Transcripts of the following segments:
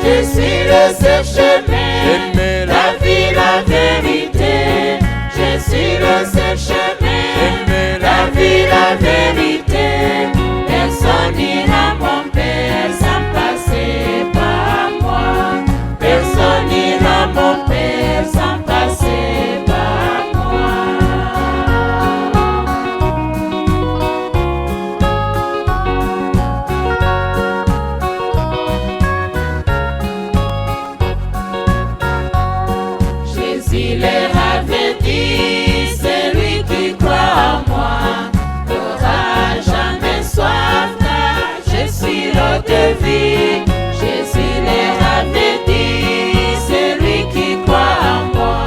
Je suis le seul chemin, la vie, la vérité. Je suis le seul chemin, la vie, la vérité. Personne n'ira mon Père sans passer par moi. Personne n'ira mon Père sans passer par moi. Jésus leur avait dit, celui qui croit en moi n'aura jamais soif, car je suis l'eau de vie. Jésus leur avait dit, celui qui croit en moi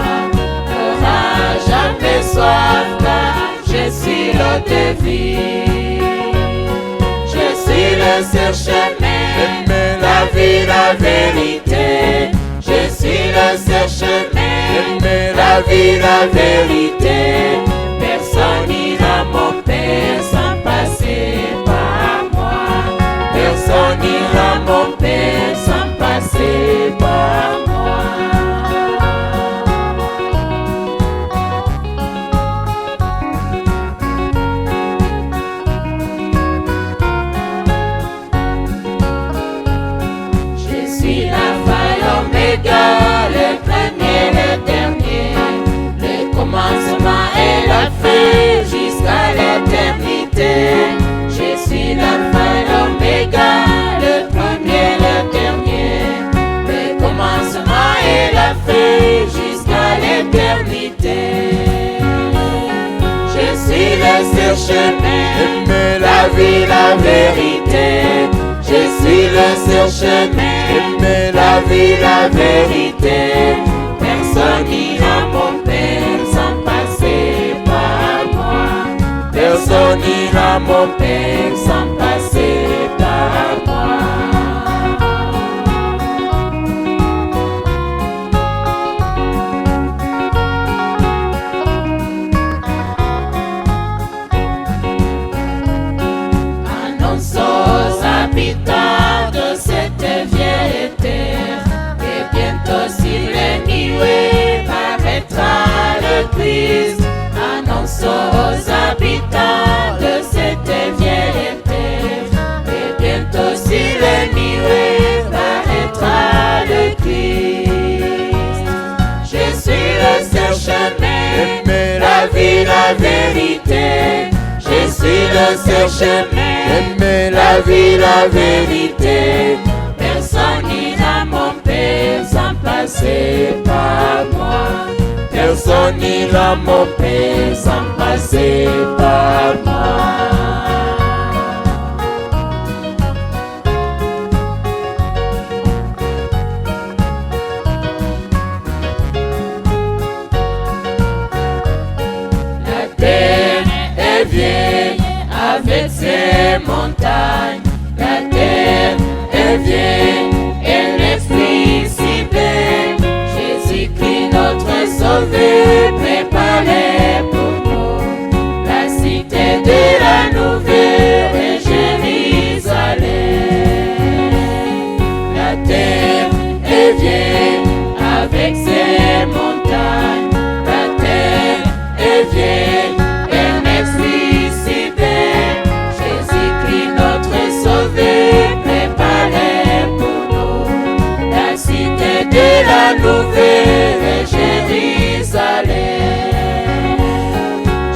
n'aura jamais soif, car je suis l'eau de vie. Je suis le seul chemin, la vie, la vérité. Je suis le seul chemin, la vie, la vérité. Personne n'ira mon Père sans passer par moi. Personne n'ira mon Père sans passer par moi. Je suis l'alpha et l'oméga, le premier, le dernier, le commencement et la fin jusqu'à l'éternité. Je suis l'alpha et l'oméga, le premier, le dernier, le commencement et la fin jusqu'à l'éternité. Je suis le seul chemin, la vie, la vérité. Je suis le seul chemin, la vie, la vérité. Personne n'ira mon Père sans passer par moi. Personne n'ira mon Père sans passer par moi. Annonce aux habitants de cette vieille terre que bientôt sur les nuées paraîtra le Christ. Annonce aux habitants de cette vieille terre que bientôt sur les nuées paraîtra le Christ. Je suis le seul chemin, la vie, la vérité. Je suis le seul chemin, la vie, la vérité. Personne n'ira mon Père sans passer par moi. Personne n'ira mon Père sans passer par moi. La terre est vieille avec ses montagnes. La terre est vieille et l'esprit si belle. Jésus-Christ notre Sauveur préparé pour nous la cité de la nouvelle Jérusalem. La terre est vieille avec ses montagnes. La terre est vieille et l'esprit si belle. Jésus-Christ notre Sauveur préparé pour nous la cité de la nouvelle Jérusalem.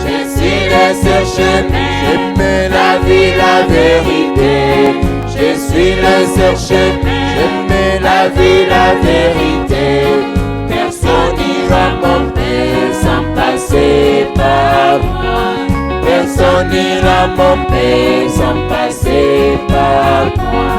Je suis le seul chemin, la vie, la vérité. Je suis le seul chemin, la vie, la vérité. Personne n'ira mon Père sans passer par moi. Personne n'ira mon Père sans passer par moi.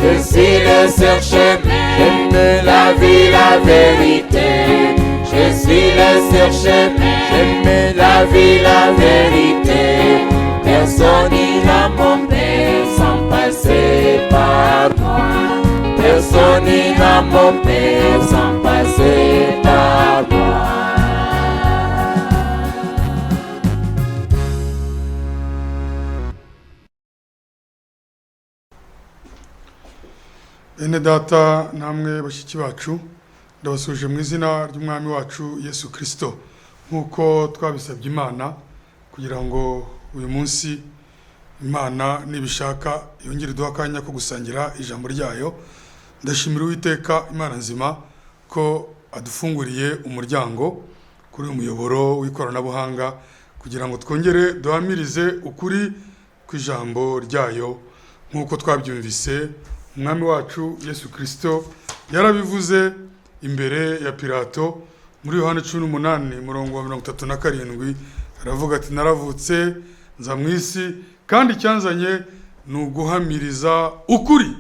Je suis le seul chemin, la vie, la vérité. Je suis le seul chemin, la vie, la vérité. Personne n'ira mon Père sans passer par moi. Personne n'ira mon Père sans passer par moi. Bene data namwe bashiki bacu ndabasuje mu izina ry'umwami wacu Yesu Kristo nkuko twabisabye Imana kugira ngo uyu munsi Imana nibishaka yongere duha akanya ko gusangira ijambo ryayo. Ndashimira Uwiteka Imana nzima ko adufunguriye umuryango kuri umuyoboro w'ikoranabuhanga kugira ngo twongere duhamirize ukuri kw'ijambo ryayo nkuko twabyumvise. Umwami wacu Yesu Kristo yarabivuze imbere ya Pilato muri Yohana 18:37 aravuga ati naravutse nza mu isi kandi cyanzanye ni uguhamiriza ukuri.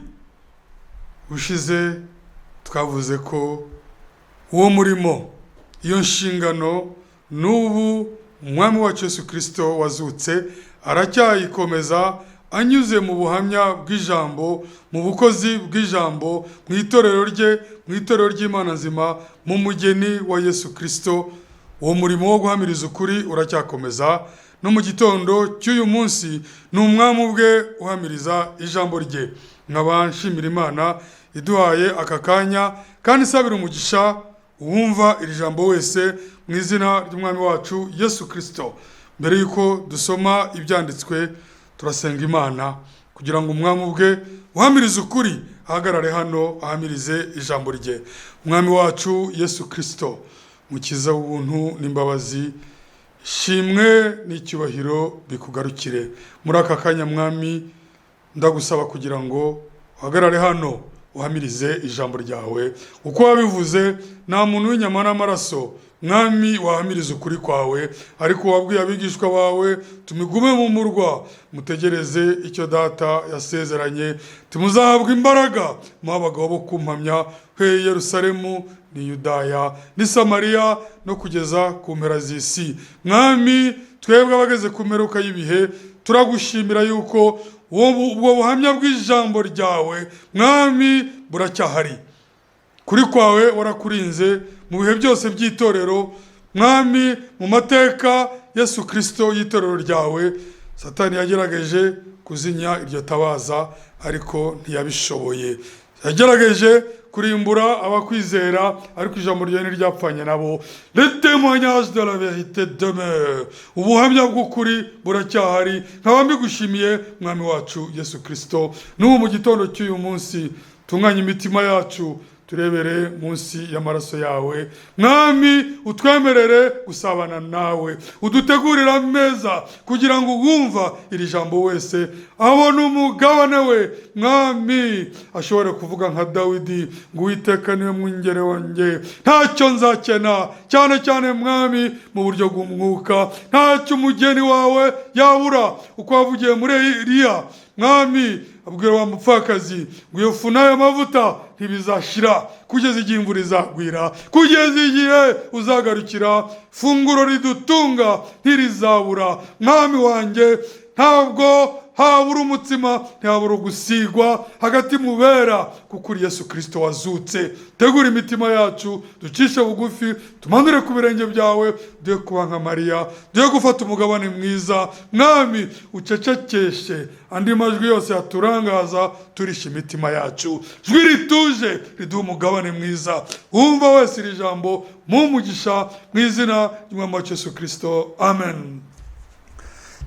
Ushize twavuze ko uwo murimo iyo nshingano n'ubu umwami wacu Yesu Kristo wazutse aracyayikomeza anyuze mu buhamya bw'ijambo, mu bukozi bw'ijambo, mu itorero ry'Imana nzima, mu mugeni wa Yesu Kristo. Uwo murimo wo guhamiriza ukuri uracyakomeza no mu gitondo cy'uyu munsi ni umwami ubwe uhamiriza ijambo rye. Nkaba nshimira Imana iduhaye aka kanya kandi isabira umugisha uwumva iri jambo wese mu izina ry'umwami wacu Yesu Kristo. Mbere yuko dusoma ibyanditswe turasenga Imana kugira ngo umwami ubwe uhamirize ukuri ahagarare hano ahamirize ijambo rye. Umwami wacu Yesu Kristo mukiza w'ubuntu n'imbabazi, shimwe n'icyubahiro bikugarukire muri aka kanya. Mwami ndagusaba kugira ngo uhagarare hano uhamirize ijambo ryawe uko wabivuze, nta muntu w'inyama n'amaraso Mwami wahamiriza ukuri kwawe, ariko wabwiye abigishwa bawe tumigume mu murwa mutegereze icyo data yasezeranye, tumuzahabwa imbaraga mwabagabo bo kumpamya he Yerusalemu ni Yudaya ni Samariya no kugeza ku mpera z'isi. Mwami twebwe abageze ku mperuka y'ibihe turagushimira yuko ubwo buhamya bw'ijambo ryawe Mwami buracyahari. Kuri kwawe warakurinze mu bihe byose by'itorero Mwami, mu mateka Yesu Kristo y'itorero ryawe Satani yagerageje kuzinya iryo tabaza ariko ntiyabishoboye. Yagerageje kurimbura abakwizera ariko ijambo ryawe ntiryapfanye nabo. Le témoignage de la vérité demeure. Ubuhamya bw'ukuri buracyahari. Nkaba mbigushimiye Mwami wacu Yesu Kristo. N'ubu mu gitondo cy'uyu munsi tunganya imitima yacu turebere munsi y'amaraso yawe. Mwami utwemerere gusabana nawe, udutegurira meza kugira ngo uwumva iri jambo wese abone umugabane we. Mwami ashobore kuvuga nka Dawidi ngo Uwiteka niwe mwungere wanjye ntacyo nzakena, cyane cyane Mwami mu buryo bw'umwuka ntacyo umugeni wawe yabura, uko wavugiye muri Eliya Mwami abwira wa mupfakazi ngo iyo fu n'ayo mavuta ntibizashira kugeza igihe imvura izagwira, kugeza igihe uzagarukira funguro ridutunga ntirizabura. Mwami wanjye ntabwo habura umutsima ntihabura gusigwa hagati mubera kuko uri Yesu Kristo wazutse. Tegura imitima yacu ducishe bugufi tumanure ku birenge byawe, duhe kuba nka Mariya, duhe gufata umugabane mwiza. Mwami ucecekeshe andi majwi yose yaturangaza, turisha imitima yacu. Jwi rituje riduha umugabane mwiza. Wumva wese iri jambo mu mugisha mu izina ry'umwami wacu Yesu Kristo, amen.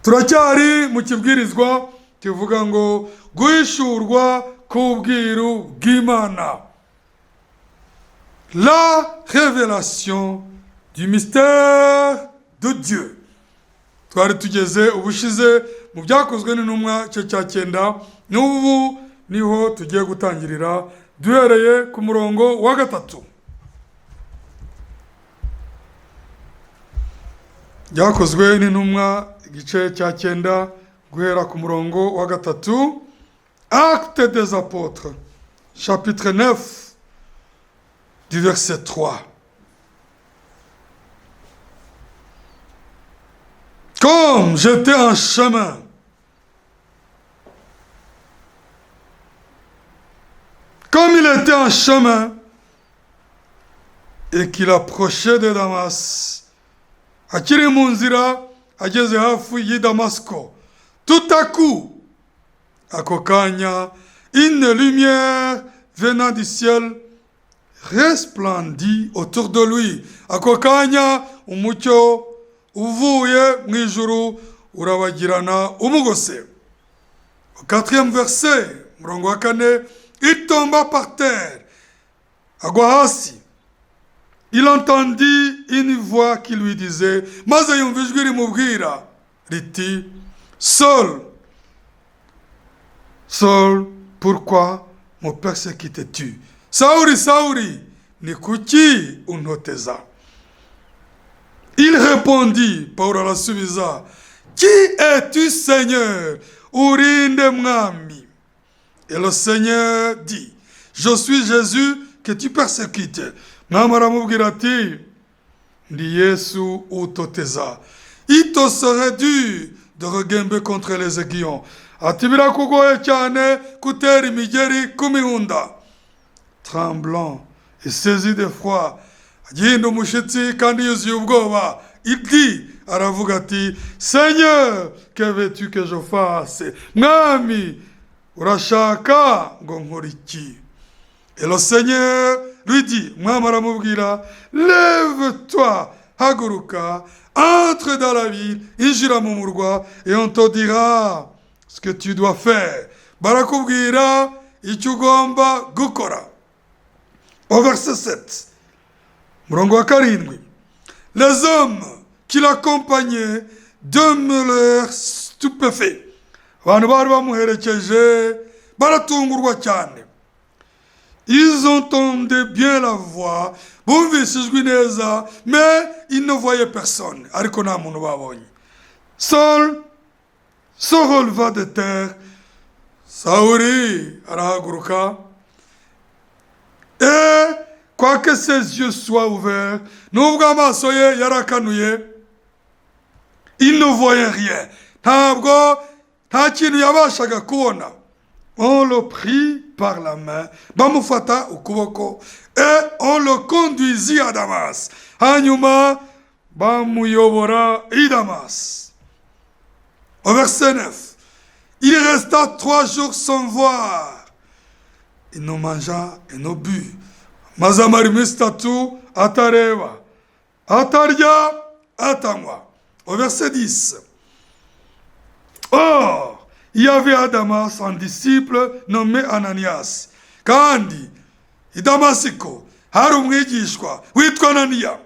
Turacyari mu kibwirizwa kivuga ngo guhishurwa k'ubwiru bw'Imana, la révélation du mystère de Dieu. Twari tugeze ubushize mu byakozwe n'intumwa cyo cya 9, n'ubu niho tugiye gutangirira duhereye ku murongo wa 3. Byakozwe n'intumwa igice cya 9 guhera ku murongo wa 3. Actes des apôtres chapitre 9 du verset 3. Comme j'étais en chemin, comme il était en chemin et qu'il approchait de Damas, akiri mu nzira ageze hafi y'i Damasco, tout à coup, ako kanya, une lumière venant du ciel resplendit autour de lui. Ako kanya umucyo uvuye mu ijuru urabagirana umugose. Au 4e verset, murongo wa 4, il tomba par terre, agwa hasi. Il entendit une voix qui lui disait, maze yumva ijwi rimubwira riti, Saul, Saul, pourquoi me persécutes-tu? Sauli, Sauli, ni kuki untoteza? Il répondit, Paul arasubiza, qui es-tu, Seigneur? Urinde mwami. Et le Seigneur dit, je suis Jésus que tu persécutes. Mwami aramubwira ati, ndi Yesu utoteza. Il te serait dur de regember contre les aiguillons. Ati birakugoye cyane kutera imigeri ku mihunda. Tremblant et saisi d'effroi, aginda umushitsi kandi yuzuye ubwoba, il dit, aravuga ati, Seigneur, que veux-tu que je fasse? Mwami, urashaka ngo nkore iki? Et le Seigneur lui dit, mwami aramubwira, lève-toi, haguruka, entre dans la ville, injira mu murwa, et on te dira ce que tu dois faire. Barakubwira icyo ugomba gukora. Au verset 7, murongo wa 7, les hommes qui l'accompagnaient demeurèrent stupéfaits. Abantu bari bamuherekeje baratungurwa cyane. Ils entendaient bien la voix, bumvise ijwi neza, mais ils ne voyaient personne. Ariko nta muntu babonye. Saul se releva de terre, Sauli arahaguruka, et quoique ses yeux soient ouverts, nubwo amaso ye yarakanuye, il ne voyait rien. Nta kintu yabashaga kubona. On le prit par la main, bamufata ukuboko, et on le conduisit à Damas. Hanyuma bamuyobora i Damas. Au verset 9, il resta 3 jours sans voir. Il ne mangea et ne but. Mazamara iminsi 3 atareba, atarya, atanywa. Au verset 10, or, il y avait à Damas un disciple nommé Ananias. Kandi, i Damasiko, hari umwigishwa witwa Anania.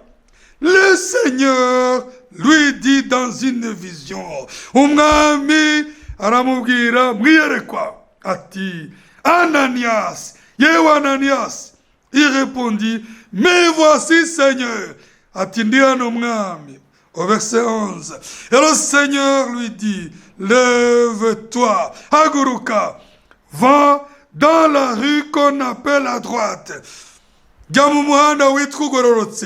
Le Seigneur lui dit dans une vision, umwami aramubwira mwiyerekwa ati, Ananias, yewe Ananias. Il répondit, mais voici Seigneur. Ati ndi hano mwami. Au verset 11, et le Seigneur lui dit, lève-toi, haguruka, va dans la rue qu'on appelle à droite, jya mu muhanda witwa ugororotse,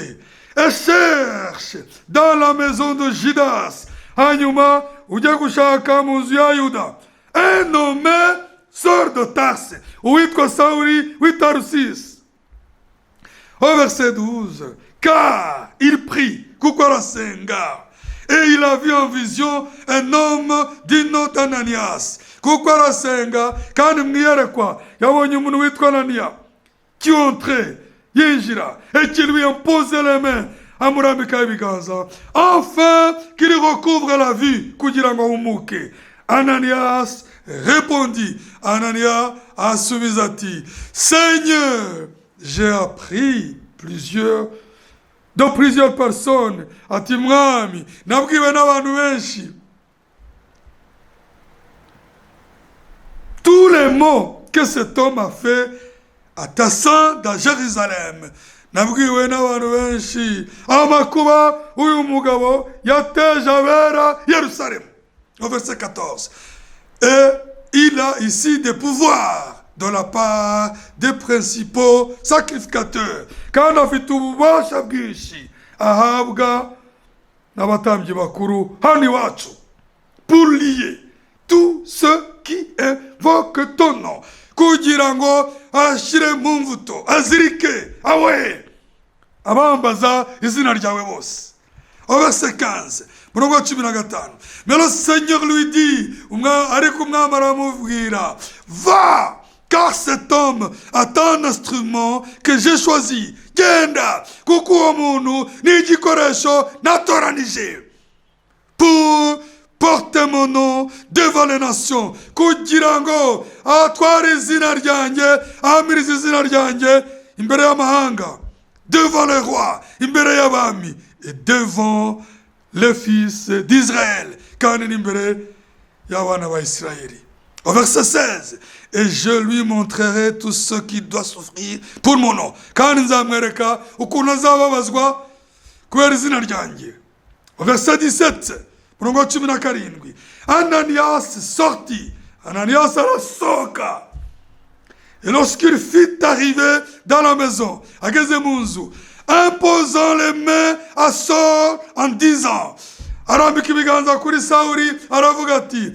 et cherche dans la maison de Judas, hanyuma ujye gushaka mu nzu ya Yuda un nommé Saul de Tarse, witwa Sauli w'i Tarsis. Au verset 12, car il prie, kuko arasenga, et il a vu en vision un homme du nom d'Ananias. Kuko arasenga, kandi mwiyerekwa yabonye umuntu witwa Anania, qui entrait, yinjira, et qui lui imposait les mains, amurambika ibiganza, enfin qu'il recouvre la vue, kugira ngo ahumuke. Ananias répondit, Anania asubiza ati, Seigneur, j'ai appris de plusieurs personnes, ati mwami, nabwiwe n'abantu benshi, tous les maux que cet homme a fait à Tassin dans Jérusalem. Nabwiwe n'abantu benshi amakuba uyu mugabo yateje abera Yerusalemu. Au verset 14, et il a ici des pouvoirs de la part des principaux sacrificateurs, kandi afite ububasha bwinshi ahabwa n'abatambyi bakuru hano iwacu, pour lier tous ceux qui invoquent ton nom, kugira ngo ashire mu mvuto, azirike awe abambaza izina ryawe bose. Au verset 15, murongo 15, mais le Seigneur lui dit, ariko umwami aramubwira, va car cet homme est un instrument que j'ai choisi. Genda, kuko uwo muntu ni igikoresho natoranije pour porter mon nom devant les nations, kugira ngo atware izina ryanjye, ahamirize izina ryanjye imbere y'amahanga, devant les rois, imbere y'abami, et devant les fils d'Israël, kandi n'imbere y'abana ba Isirayeli. Au verset 16, et je lui montrerai tout ce qu'il doit souffrir pour mon nom. Kandi nzamwereka ukuntu azababazwa kubera izina ryanjye. Au verset 17, murongo wa 17, Ananias sortit, Ananias arasohoka. Et lorsqu'il fut arrivé dans la maison, ageze mu nzu, imposant les mains à Saul en disant, arambika ibiganza kuri Sawuli aravuga ati,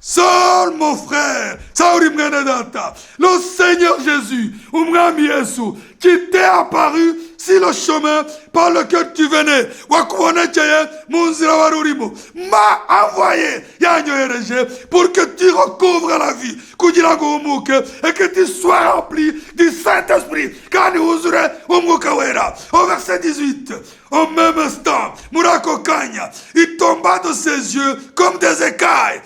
Saul mon frère, Sawuli mwene data, le Seigneur Jésus, umwami Yesu, qui t'est apparu sur le chemin par lequel tu venais, wakubonekeye mu nzira wari urimo, m'a envoyé, yanyohereje, pour que tu recouvres la vie, kugira ngo uhumuke, et que tu sois rempli du Saint-Esprit, kandi wuzure umwuka wera. Au verset 18, au même instant, muri ako kanya, il tomba de ses yeux comme des écailles.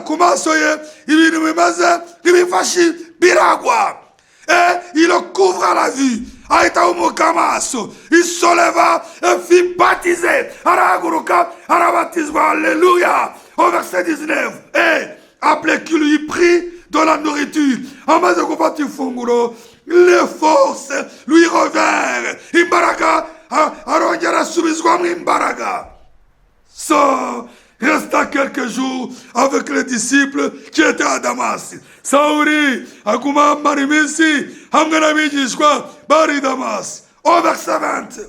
Ku maso ye ibintu bimaze nk'ibifashi biragwa, et il couvra la vue, ahita ahumuka amaso, il se leva et fit baptiser, arahaguruka arabatizwa. Alléluia. Au verset 19, et après qu'il lui prit de la nourriture, amaze gufata ifunguro, les forces lui revinrent, imbaraga arongera asubizwamo imbaraga. So resta quelques jours avec les disciples qui étaient à Damas. Sawuli aguma amara iminsi hamwe n'abigishwa bari Damas. Au verset 20.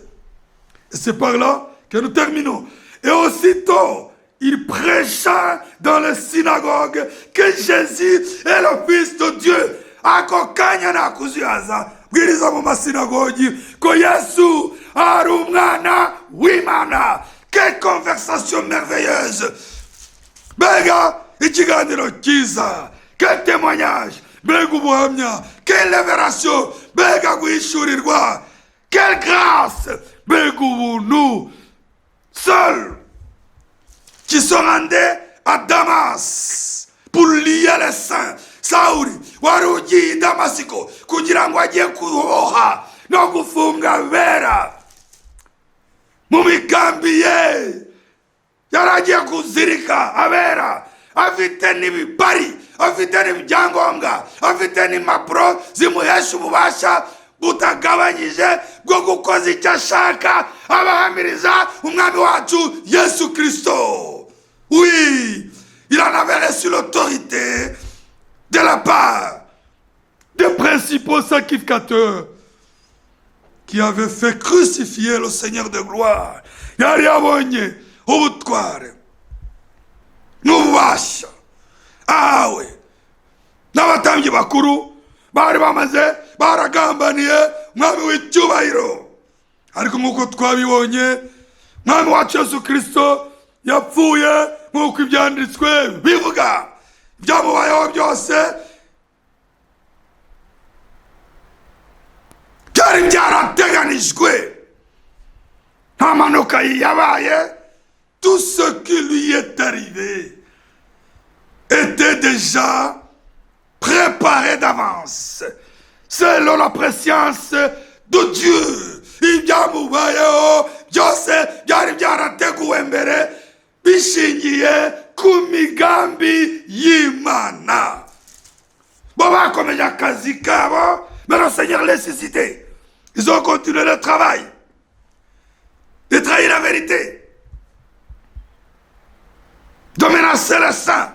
Et c'est par là que nous terminons. Et aussitôt, il prêcha dans les synagogues que Jésus est le Fils de Dieu. Ako kanya nakuzuyaza bwiriza mu masinagogi ko Yesu ari umwana w'Imana. Quelle conversation merveilleuse! Bega, ikiganiro cyiza. Quel témoignage! Bega ubuhamya. Quelle révélation! Bega guhishurirwa. Quelle grâce! Bega ubuntu. Seul qui se rendait à Damas pour lier les saints. Sawuli wari ugiye i Damasiko kugira ngo ajye kuboha no gufunga abera. Mu migambi ye yaragiye kuzirika abera, afite n'ibibari, afite n'ibyangombwa, afite n'impapuro zimuhesha ububasha butagabanyije bwo gukoza icyo ashaka, abahamiriza umwami wacu Yesu Kristo. Oui, il en avait reçu l'autorité de la part des principaux sacrificateurs qui avait fait crucifier le Seigneur de gloire. Yari abonye ubutware n'ububasha awe n'abatambyi bakuru bari bamaze baragambaniye mwami w'icyubahiro. Ariko nk'uko twabibonye, mwami wacu Yesu Kristo yapfuye nk'uko ibyanditswe bivuga. Byamubayeho byose byari byarateganijwe, nta mpanuka yabaye. Tout ce qui lui est arrivé était déjà préparé d'avance selon la préscience de Dieu. Ibyamubayeho byose byari byarateguwe mbere bishingiye ku migambi y'Imana. Bo bakomeje akazi kabo, mais le Seigneur les suscité. Ils ont continué le travail de trahir la vérité, de menacer les saints,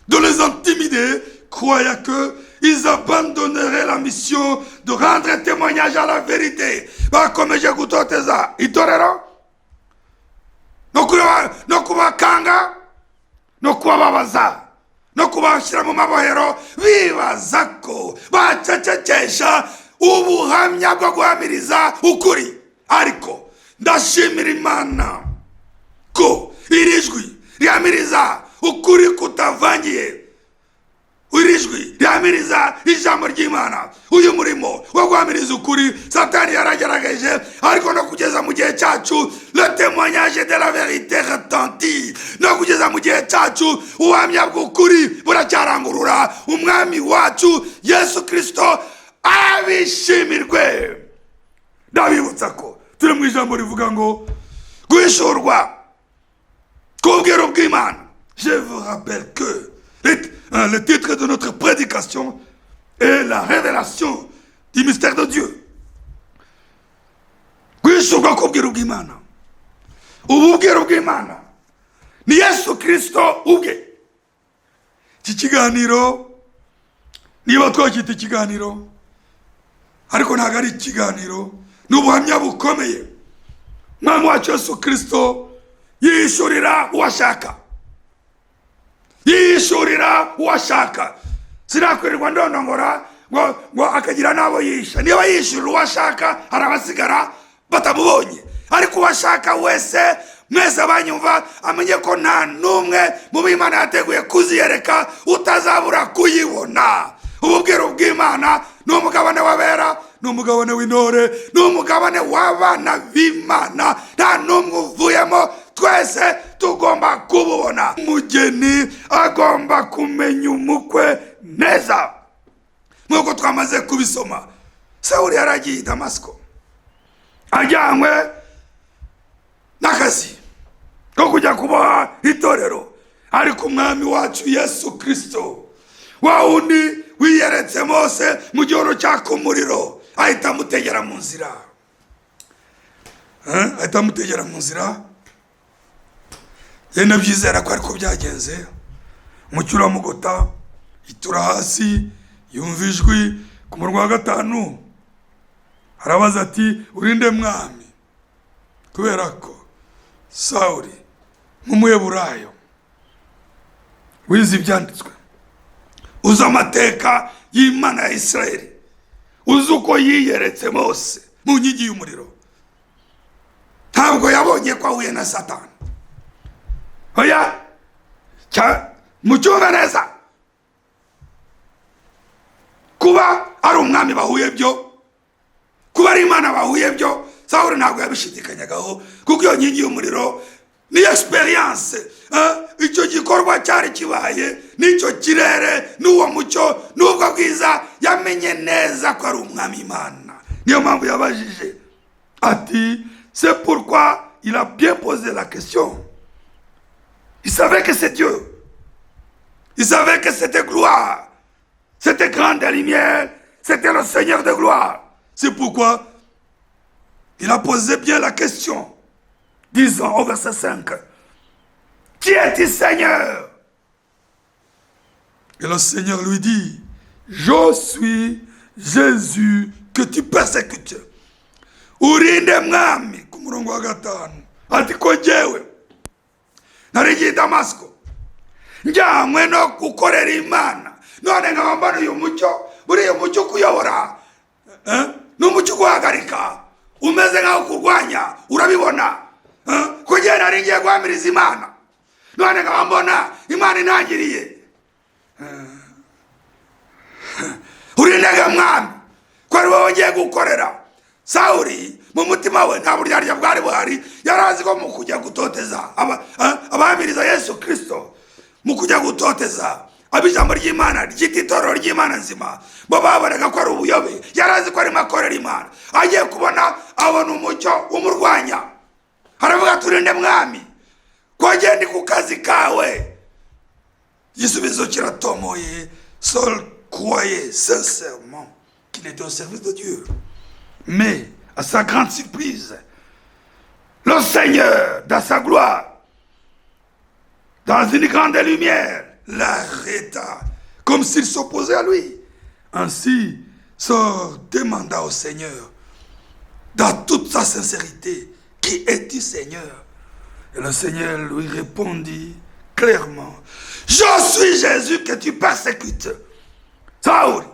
de les intimider, croyant qu'ils abandonneraient la mission de rendre témoignage à la vérité. Bakomeje gutoteza itorero, no kubakanga, no kubabaza, no kubashyira mu mabohero, bibaza ko bacecekesha ubuhamya bwo guhamiriza ukuri. Ariko ndashimira Imana ko iri jwi rihamiriza ukuri kutavangiye, urijwi ryamiriza ijambo ry'Imana. Uyu murimo wo guhamiriza ukuri Satani yaragerageje, ariko no kugeza mu gihe cyacu le témoignage de la vérité retentit. No kugeza mu gihe cyacu ubuhamya bw'ukuri buracyarangurura. Umwami wacu Yesu Kristo abishimirwe. Ndabibutsa ko turi mu ijambo rivuga ngo guhishurwa k'ubwiru bw'Imana. Je vous rappelle que le titre de notre prédication est la révélation du mystère de Dieu. Guhishurwa k'ubwiru bw'Imana. Ubu bwiru bw'Imana ni Yesu Kristo ubwe. Iki kiganiro niba twacyita ikiganiro, ariko ntabwo ari ikiganiro, ni ubuhamya bukomeye. Umwami wacu Yesu Kristo yishurira uwashaka. Yishurira uwashaka. Sinakwirirwa ndondongora ngo akagira n'abo yisha. Niba yishurira uwashaka, hari abasigara batamubonye. Ariko uwashaka wese, mwese abanyumva, amenye ko nta n'umwe mu b'Imana yateguye kuziyereka utazabura kuyibona. Ububwiru bw'Imana ni umugabane w'abera, ni umugabane w'intore, ni umugabane w'abana b'Imana. Nta n'umwe uvuyemo, twese tugomba kububona. Umugeni agomba kumenya umukwe neza. Nk'uko twamaze kubisoma, Sawuli yaragiye i Damasiko ajyanywe n'akazi ko kujya kuboha itorero, ariko umwami wacu Yesu Kristo wa wundi wiyeretse Mose mu gihuru cyaka umuriro ahita amutegera mu nzira. Ahita amutegera mu nzira. Yenda byizera ko ariko byagenze. Umucyo uramugota, itura hasi, yumva ijwi ku murwa wa 5. Arabaza ati, urinde mwami? Kubera ko Sawuli nk'umuyeburayo wize ibyanditswe, uzi amateka y'Imana ya Isirayeli, uzi uko yiyeretse Mose mu nkingi y'umuriro, ntabwo yabonye ko ahuye na Satani. Oya, mucyumve neza, kuba ari umwami bahuye byo, kuba ari Imana bahuye byo, Sawuli ntabwo yabishidikanyagaho, kuko iyo nkingi y'umuriro ni experience. Icyo gikorwa cyari kibaye, n'icyo kirere, n'uwo mucyo, n'ubwo bwiza, yamenye neza ko ari umwami Imana. Niyo mpamvu yabajije ati, c'est pourquoi il a bien posé la question. Il savait que c'est Dieu. Il savait que c'était gloire. C'était grande lumière. C'était le Seigneur de gloire. C'est pourquoi il a posé bien la question, disant au verset 5, qui est-il, Seigneur? Et le Seigneur lui dit, je suis Jésus que tu persécutes. Urinde mwami, ku murongo wa 5, ati ko jewe narigiye i Damasiko njyanywe no gukorera Imana, none nkaba mbona uyu mucyo, buriya mucyo kuyobora n'umucyo guhagarika umeze nkaho kurwanya, urabibona? Kugira nari ngiye guhamiriza Imana, none nkaba mbona Imana intangiriye. Urinde mwami, ko ari wowe ngiye gukorera. Sawuli mu mutima we nta buryarya bwari buhari, yarazi ko mu kujya gutoteza abahamiriza Yesu Kristo, mu kujya gutoteza ab'ijambo ry'Imana ry'itorero ry'Imana nzima, bo babonaga ko ari ubuyobe. Yarazi ko arimo akorera Imana, agiye kubona abona umucyo umurwanya. Aravuga, turinde mwami, ko agenda ku kazi kawe. Igisubizo kiratomoye, Saul croyait sincèrement qu'il était au service de Dieu. Mais, à sa grande surprise, le Seigneur, dans sa gloire, dans une grande lumière, l'arrêta, comme s'il s'opposait à lui. Ainsi, Saul demanda au Seigneur, dans toute sa sincérité, qui es-tu, Seigneur? Et le Seigneur lui répondit clairement, je suis Jésus que tu persécutes. Saul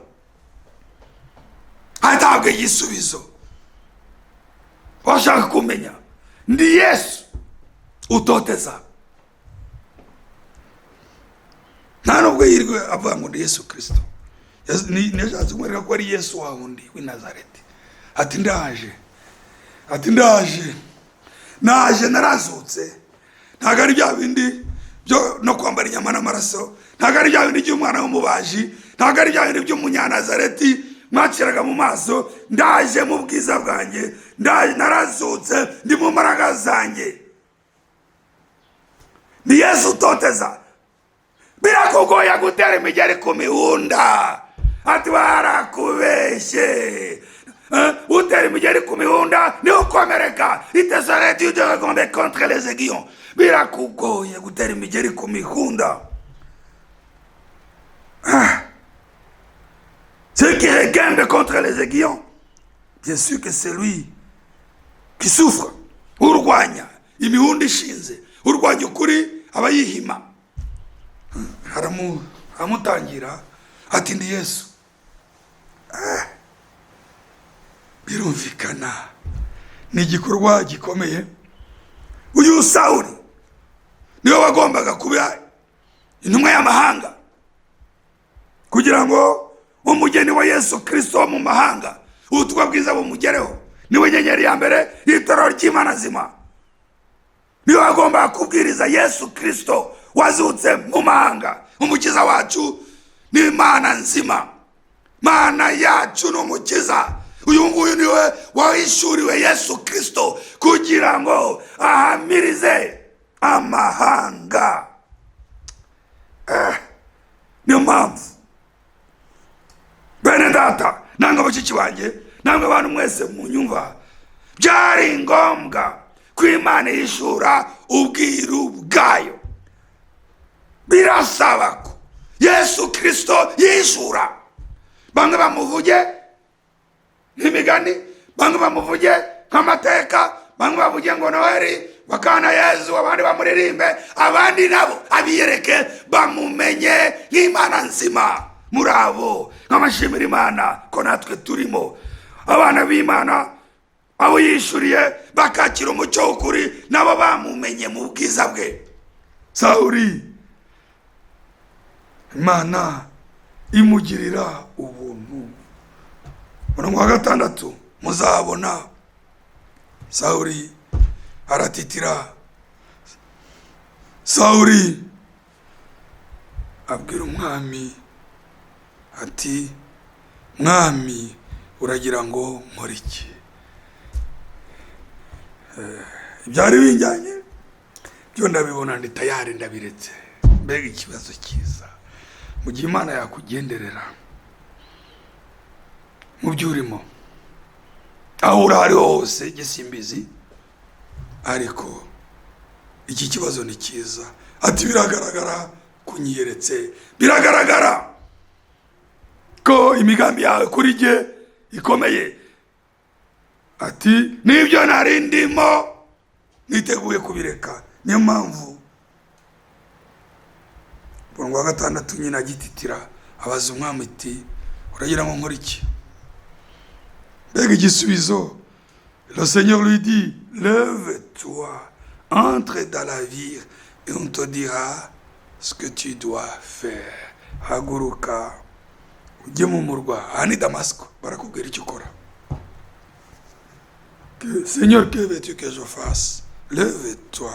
atabwe igisubizo, washaka kumenya ndi Yesu utoteza. nta nubwo yirwe avuga ngo ni Yesu Kristo. Yashatse kumwereka ko ari Yesu wa wundi w'i Nazareti. Ati ndaje narazutse. Ntago ari bya bindi byo no kwambara inyama n'amaraso, ntago ari bya bindi by'umwana w'umubaji, ntago ari bya bindi by'umunyanazareti mwakiraga mu maso. Ndaje mu bwiza bwanjye, narazutse, ndi mu mbaraga zanjye. Ni Yesu utoteza. Birakugoye gutera imigeri ku mihunda. Ati barakubeshye. Utera imigeri ku mihunda ni ukomereka. Il serait dû de retomber contre les aiguillons. Birakugoye gutera imigeri ku mihunda. Ceux qui regagnent contre les aiguillons, bien sûr que c'est lui qui souffre. Urwanya imihunda ishinze, urwanya ukuri abayihima. Haramutangira ati ndi Yesu. Birumvikana ni igikorwa gikomeye. Uyu Sawuli niwe wagombaga kuba intumwa y'amahanga kugira ngo umugeni wa Yesu Kristo mu mahanga ubutumwa bwiza bumugereho. Niwe nyenyeri ya mbere y'Itorero ry'Imana nzima. Niwe wagombaga kubwiriza Yesu Kristo wazutse mu mahanga. Umukiza wacu ni Imana nzima. Mana yacu n'umukiza. Uyu nguyu niwe wahishuriwe Yesu Kristo kugira ngo ahamirize amahanga. Niyo mpamvu bene data, namwe bashiki banjye, namwe abantu mwese munyumva, byari ngombwa ko Imana yishura ubwiru bwayo. Birasaba ko Yesu Kristo yishura. Bamwe bamuvuge nk'imigani, bamwe bamuvuge nk'amateka, bamwe bavuge ngo Noheli bakana Yesu, abandi bamuririmbe, abandi nabo abiyereke bamumenye nk'Imana nzima. Murabo nk'amashimira Imana ko natwe turimo abana b'Imana, abo yishuriye bakakira umucyo w'ukuri, nabo bamumenye mu bwiza bwe. Sawuli Imana imugirira ubuntu. Murongo wa 6 muzabona Sawuli aratitira. Sawuli abwira umwami ati, mwami uragira ngo nkore iki? Ibyari binjyanye byo ndabibona, ndi tayari, ndabiretse. Mbega ikibazo cyiza mu gihe Imana yakugenderera mu byurimo, aho uri hose gisimbizi. Ariko iki kibazo ni cyiza. Ati biragaragara kunyiyeretse, biragaragara ko imigambi yawe kuri jye ikomeye. Ati nibyo nari ndimo niteguye kubireka. Niyo mpamvu murongo wa 6 nyina agititira abaza umwami ati, uragira ngo nkore iki? Mbega igisubizo. Le Seigneur lui dit, lève-toi, entre dans la ville et on te dira ce que tu dois faire. Haguruka ujye mu murwa, aha ni Damasco, barakubwira icyo ukora. Seigneur, que veux-tu que je fasse? Lève-toi,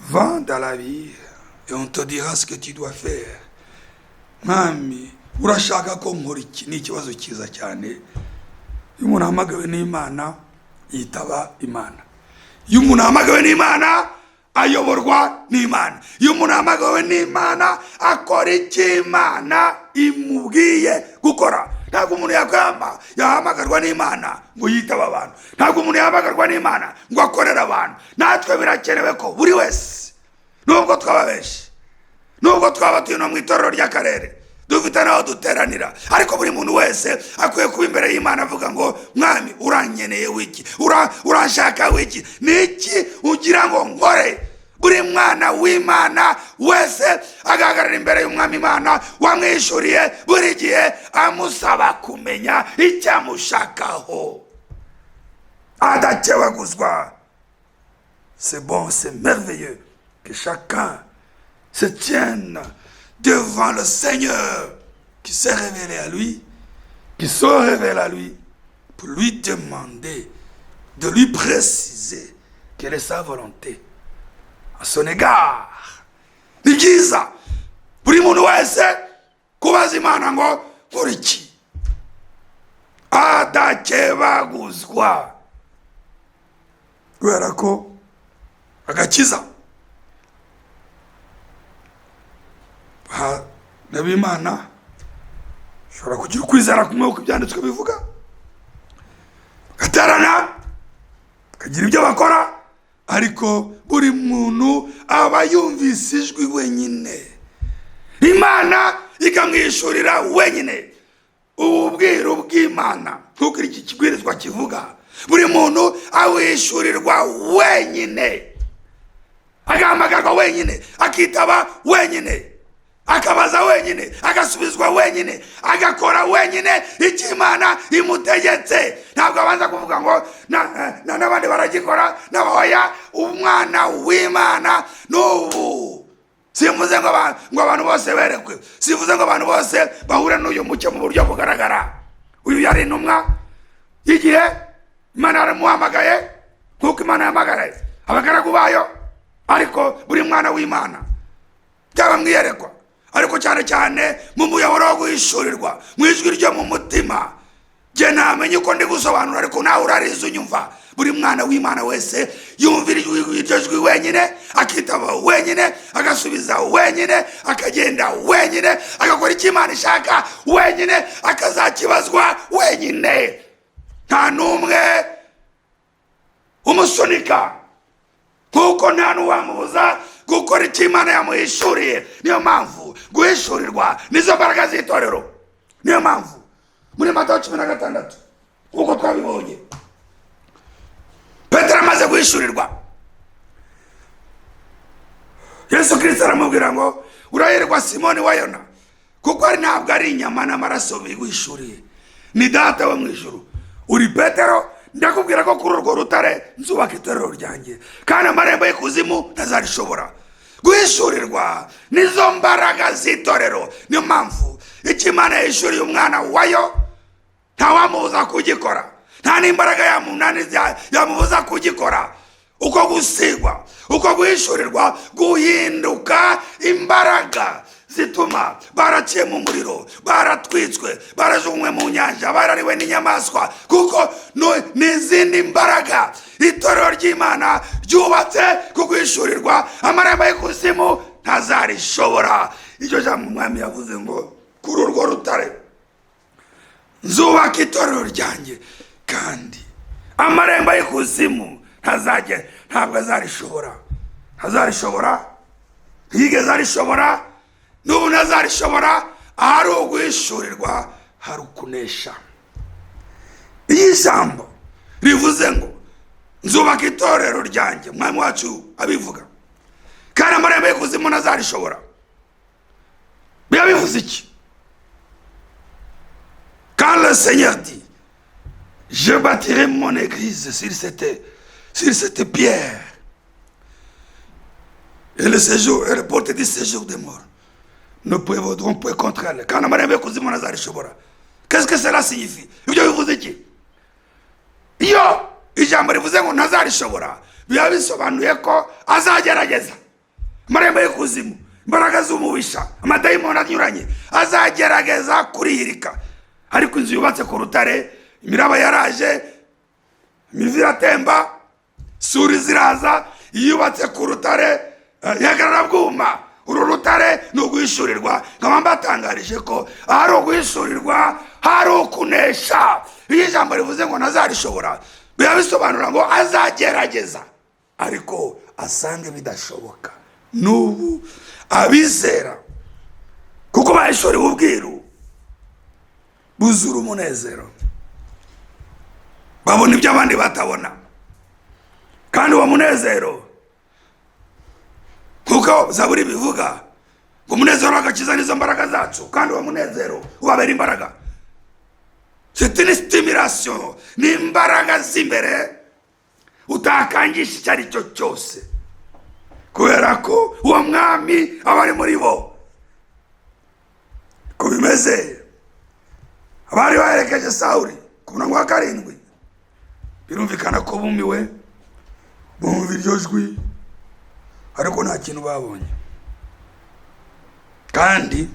va dans la ville et on te dira ce que tu dois faire. Mwami, urashaka ko nkora iki? Ni ikibazo cyiza cyane. Iyo umuntu ahamagawe n'Imana yitaba Imana. Iyo umuntu ahamagawe n'Imana ayoborwa n'Imana. Iyo umuntu ahamagawe n'Imana akora icyo Imana imubwiye gukora. Ntabwo umuntu yahamagarwa n'Imana ngo yitaba abantu. Ntabwo umuntu yahamagarwa n'Imana ngo akorera abantu. Natwe birakenewe ko buri wese, nubwo twaba benshi, nubwo twaba turi no mu itorero ry'akarere, dufite naho duteranira, ariko buri muntu wese akwiye kuba imbere y'Imana avuga ngo, mwami uranyeneye wiki, uranshaka wiki, niki ugira ngo nkore? Buri mwana w'Imana wese agahagarara imbere y'umwami Imana wamwishuriye, buri gihe amusaba kumenya icyo amushakaho, adakebaguzwa. C'est bon, c'est merveilleux que chacun se tienne devant le Seigneur qui s'est révélé à lui, qui se révèle à lui, pour lui demander de lui préciser quelle est sa volonté à son égard. Ni byiza buri muntu wese kubaza Imana ngo nkora iki, adakebaguzwa, kubera ko agakiza n'ab'Imana ushobora kugira ukwizera kumwe uko ibyanditswe bivuga, gatarana kagira ibyo bakora, ariko buri muntu aba yumvise ijwi wenyine, Imana ikamwishurira wenyine ububwiro bw'Imana nk'uko iki kibwirizwa kivuga. Buri muntu awishurirwa wenyine, agahamagarwa wenyine, akitaba wenyine, akabaza wenyine, agasubizwa wenyine, agakora wenyine icyo Imana imutegetse. Ntabwo abanza kuvuga ngo n'abandi baragikora, n'abahoya umwana w'Imana n'ubu. Simvuze ngo abantu bose berekwe, simvuze ngo abantu bose bahure n'uyu mucyo mu buryo bugaragara. Uyu yari intumwa y'igihe Imana yaramuhamagaye nk'uko Imana yahamagaye abagaragu bayo, ariko buri mwana w'Imana byaba mwiyerekwa, ariko cyane cyane mu muyoboro wo guhishurirwa mu ijwi ryo mu mutima. Je namenye uko ndi gusobanura, ariko nawe urariza unyumva. Buri mwana w'Imana wese yumvira iryo jwi wenyine, akitaba wenyine, agasubiza wenyine, akagenda wenyine, agakora icyo Imana ishaka wenyine, akazakibazwa wenyine. Nta n'umwe umusunika, kuko nta n'uwamubuza gukora icyo Imana yamuhishuriye. Niyo mpamvu guhishurirwa nizo mbaraga z'itorero. Niyo mpamvu muri Matayo 16 uko twabibonye, Petero amaze guhishurirwa, Yesu Kristo aramubwira ngo urahirwa Simoni wa Yona, kuko ntabwo ari inyama n'amaraso biguhishuriye, ni Data wo mu ijuru. Uri Petero, ndakubwira ko kuri urwo rutare nzubaka itorero ryanjye, kandi amarembo y'ikuzimu ntazarishobora. Guhishurirwa nizo mbaraga z'itorero. Niyo mpamvu icyo Imana yahishuriye umwana wayo ntawamubuza kugikora, nta n'imbaraga yamubuza kugikora. Uko gusigwa, uko guhishurirwa guhinduka imbaraga zituma baraciye mu muriro, baratwitswe, barajugunywe mu nyanja, barariwe n'inyamaswa, kuko n'izindi mbaraga itorero ry'Imana ryubatse ku guhishurirwa. Amarembo y'ikuzimu ntazarishobora. Iryo jambo umwami yavuze ngo kuri urwo rutare nzubaka itorero ryanjye, kandi amarembo y'ikuzimu ntabwo azarishobora. Ntazarishobora, ntiyigeze arishobora, n'ubu ntazarishobora. Ahari uguhishurirwa hari ukunesha. Iyi jambo rivuze ngo nzubaka itorero ryanjye, umwami wacu abivuga, kandi amarembo y'ikuzimu ntazarishobora. Biba bivuze iki? Quand le Seigneur dit je bâtirai mon église sur cette pierre, et le séjour et le porte du séjour des morts ne prévaudront point contre elle. Quand amarembo y'ikuzimu ntazarishobora, qu'est-ce que cela signifie? Ibyo bivuze iki? Iyo ijambo rivuze ngo ntazarishobora, biba bisobanuye ko azagerageza. Amarembo y'ikuzimu, imbaraga z'umubisha, amadayimoni anyuranye, azagerageza kurihirika. Ariko inzu yubatse ku rutare, imiraba yaraje, imivu iratemba, isuri ziraza. Iyo yubatse ku rutare yahagarara bwuma. Uru rutare ni uguhishurirwa. Nkaba mbatangarije ko ahari uguhishurirwa hari ukunesha. Iyo ijambo rivuze ngo ntazarishobora, biba bisobanura ngo azagerageza, ariko asange bidashoboka. N'ubu abizera, kuko bahishuriwe ubwiru, buzura umunezero, babona ibyo abandi batabona. Kandi uwo munezero, kuko Zaburi bivuga ngo umunezero w'agakiza nizo mbaraga zacu, kandi uwo munezero ubabera imbaraga. C'est une stimulation, ni imbaraga z'imbere utakangisha icyo ari cyo cyose, kubera ko uwo mwami aba ari muri bo. bimeze abari baherekeje Sawuli ku murongo wa 7 birumvikana ko bumiwe bumva iryo jwi ariko nta kintu babonye kandi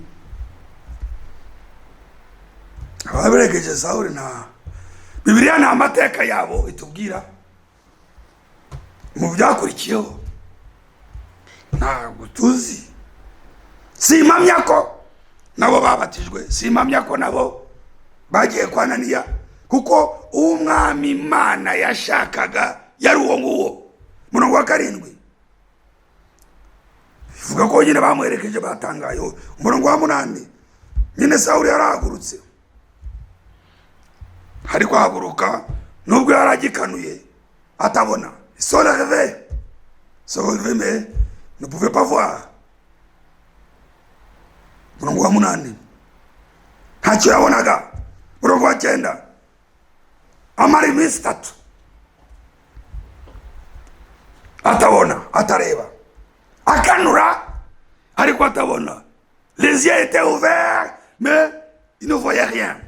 abaherekeje Sawuli na Bibiliya nta mateka yabo itubwira mu byakurikiyeho ntabwo tuzi simpamya ko nabo babatijwe simpamya ko nabo bagiye kwa Ananiya kuko umwami Imana yashakaga yari uwo nguwo murongo wa 7 ivuga ko nyine bamuherekeje batangaye umurongo wa 8 nyine Sawuli yarahagurutse hari kwahaguruka nubwo yaragikanuye atabona se levé mais ne pouvait pas voir murongo wa 8 ntacyo yabonaga murongo wa 9 amara iminsi 3 atabona atareba akanura ariko atabona les yeux étaient ouverts mais il ne voyait rien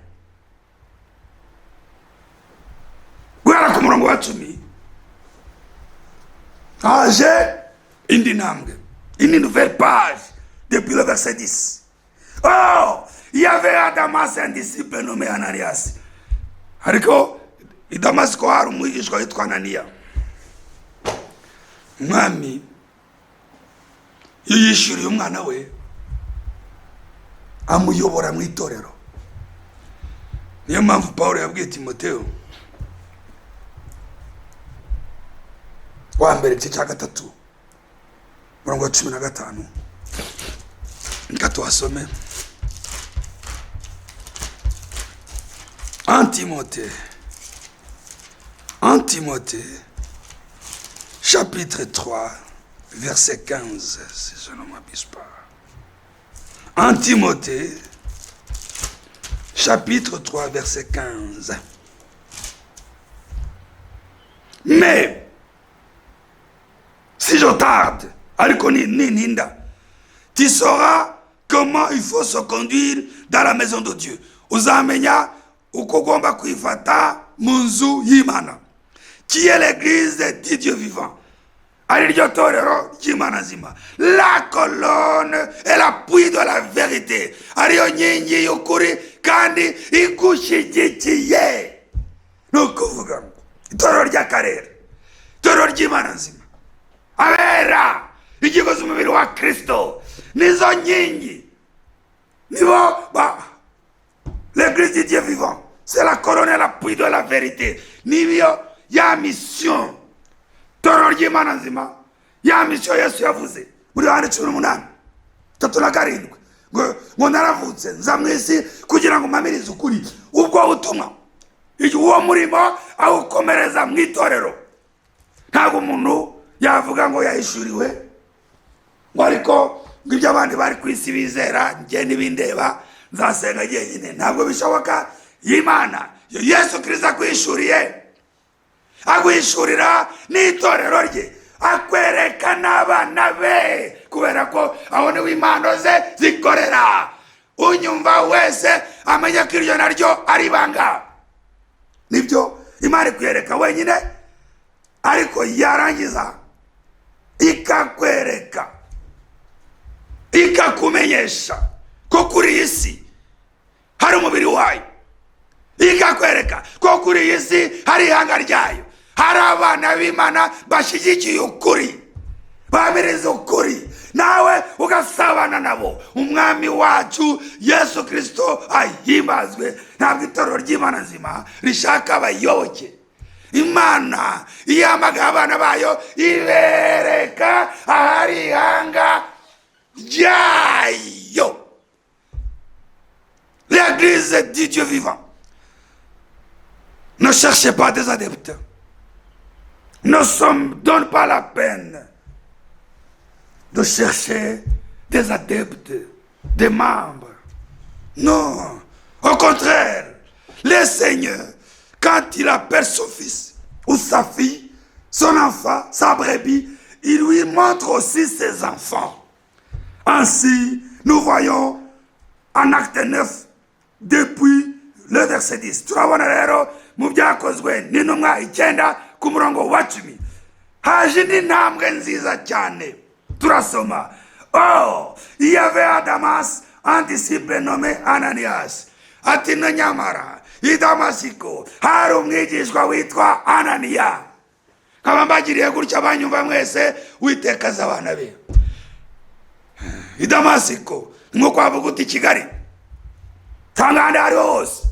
guhera ku murongo wa 10 j'ai une nouvelle page depuis le verset 10. Oh, il y avait à Damas un disciple nommé Ananias. Ariko i Damasiko hari umwigishwa witwa Ananiya. Umwami yishuriye umwana we amuyobora mu itorero. Niyo mpamvu Paulo yabwiye Timoteyo wa mbere cya 3 murongo wa 15 nkatuwasome. En Timothée, chapitre 3, verset 15, si je ne m'abuse pas. En Timothée, chapitre 3, verset 15. Mais, si je tarde, tu sauras comment il faut se conduire dans la maison de Dieu. Uzamenya ukogomba kuifata munzu y'Imana, qui est l'église de Dieu vivant. La colonne et l'appui de la vérité. Ariyo nyingi y'ukuri kandi igushigikiye. Nukuvuga itorero ry'akarere, itorero ry'Imana nzima, abera igigoza umubiri wa Kristo, nizo nyingi nibo l'église de Dieu vivant. C'est la colonne et l'appui de la vérité. Nibyo ya mission torero ry'Imana nzima, ya mission Yesu yavuze muri Yohana 18:37 ngo naravutse nza mu isi kugira ngo mpamirize ukuri ubwo butumwa. Uwo murimo awukomereza mu itorero. Ntabwo umuntu yavuga ngo yahishuriwe ngo ariko ngo ibyo abandi bari ku isi bizera njye n'ibindeba nzasenga njyenyine. Ntabwo bishoboka. Imana Yesu Kristo akwishuriye, akwishurira n'itorero rye, akwereka n'abana be, kubera ko aho niho impano ze zikorera. Unyumva wese amenya ko iryo naryo ari ibanga. Nibyo Imana ikwereka wenyine, ariko yarangiza ikakwereka, ikakumenyesha ko kuri isi hari umubiri wayo, ikakwereka ko kuri isi hari ihanga ryayo, hari abana b'Imana bashyigikiye ukuri, bamereza ukuri, nawe ugasabana nabo. Umwami wacu Yesu Kristo ahimbazwe. Ntabwo itorero ry'Imana nzima rishaka abayoboke. Imana iyamagara abana bayo ibereka ahari ihanga ryayo. L'église de Dieu vivant. Ne cherchez pas des adeptes. Ne donne pas la peine de chercher des adeptes, des membres. Non, au contraire, le Seigneur, quand il appelle son fils ou sa fille, son enfant, sa brebis, il lui montre aussi ses enfants. Ainsi, nous voyons en acte 9 depuis le verset 10. Turabona rero mu byakozwe n'intumwa 9 ku murongo wa 10 haje indi ntambwe nziza cyane. Turasoma, oh, il y avait à Damas un disciple nommé Ananias. Ati no nyamara i Damasiko hari umwigishwa witwa Ananiya. Nkaba mbagiriye gutya banyumva mwese witekaza abana be. I Damasiko nk'uko bavuga uti Kigali cyangwa ahandi ari hose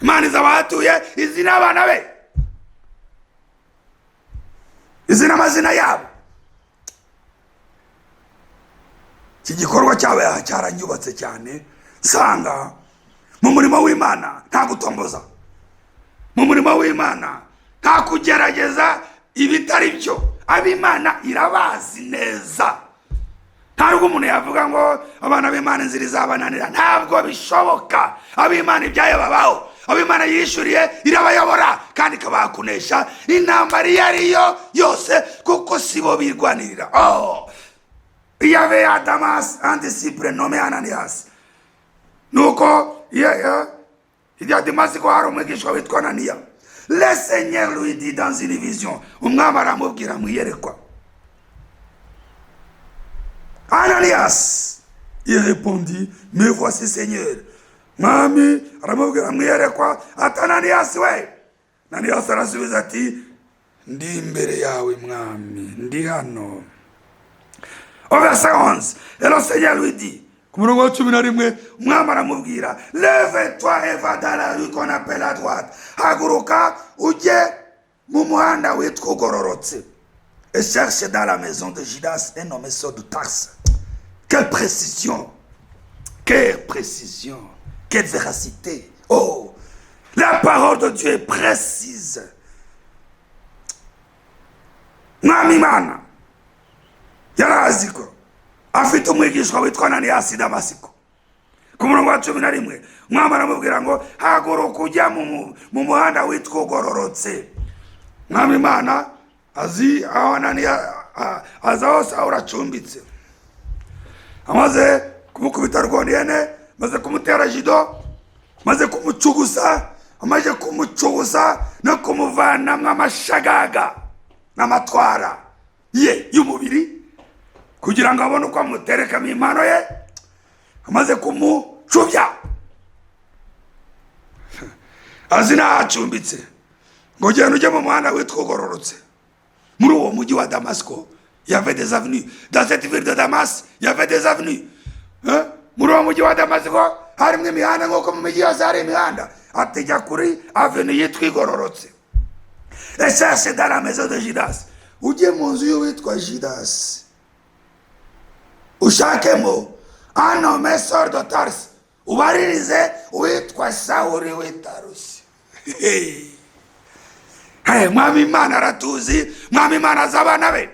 Imana izabahatuye izina abana be, izina amazina yabo. Iki gikorwa cyawe cyaranyubatse cyane, nsanga mu murimo w'Imana nta gutomboza, mu murimo w'Imana nta kugerageza ibitari byo. Ab'Imana irabazi neza. Ntabwo umuntu yavuga ngo abana b'Imana inzira izabananira, ntabwo bishoboka. Ab'Imana ibyayo babaho, ab'Imana yishuriye irabayobora kandi ikabakunesha intambara iyo ariyo yose, kuko sibo birwanirira. Oh, il y avait à Damas un disciple nommé Ananias. Nuko il y a Damasiko hari umwigishwa witwa Ananiya. Le Seigneur lui dit dans une vision, umwami aramubwira mu iyerekwa. Ananias, il répondit, me voici Seigneur. Mwami aramubwira mu iyerekwa ati Ananias we. Ananias arasubiza ati ndi imbere yawe mwami, ndi hano. Au verset 11, et le Seigneur lui dit, lève-toi et va dans la rue qu'on appelle à droite. Haguruka uje mumuhanda witwa ugororotse. Et cherche dans la maison de Judas un nommé Saul de Tarse. Quelle précision, quelle précision, quelle véracité. Oh, la parole de Dieu est précise. Mwamimana yaraziko afite umwigishwa witwa Ananias i Damasiko. Ku murongo wa 11 mwami aramubwira ngo haguruka ujya mu muhanda witwa ugororotse. Mwami Imana azi aho Ananiya aza hose aho uracumbitse. Amaze kumukubita rwonyene, maze kumutera jido, maze kumucugusa, amaze kumucugusa no kumuvana amashagaga n'amatwara ye y'umubiri kugira ngo abone uko amutereka mu impano ye. Amaze kumucubya azina acumbitse ngo genda ujye mu muhanda witwa ugororotse. Muri uwo mujyi wa Damasiko il y avait des avenues. Dans cette ville de Damas il y avait des avenues. Muri uwo mujyi wa Damasiko harimo imihanda nk'uko mu mijyi yose hari imihanda. Atejya kuri avenue yitwa igororotse. Et cherche dans la maison de Judas. Ujye mu nzu y'uwitwa Judas, ushakemo un nommé Saul de Tarse. Ubaririze uwitwa Sawuli w'i Tarusi. Mwami Imana aratuzi, Mwami Imana azi abana be.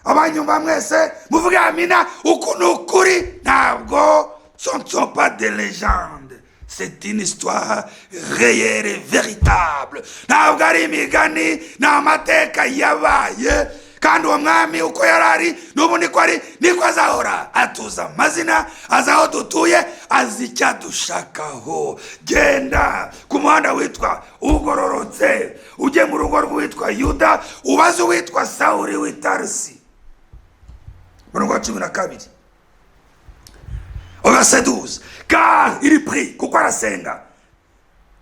Abanyumva mwese muvuge amina. Uku ni ukuri, ntabwo ce ne sont pas des légendes. C'est une histoire réelle et véritable. Ntabwo ari imigani, ni amateka yabaye. Kandi uwo mwami uko yarari n'ubu niko ari, niko azahora. Atuza amazina, azi aho dutuye, azi icyo adushakaho. Genda ku muhanda witwa ugororotse, ujye mu rugo rw'uwitwa Yuda, ubaze uwitwa Sawuli w'i Tarusi. Murongo wa 12. Au verset 12, car il prie, kuko arasenga.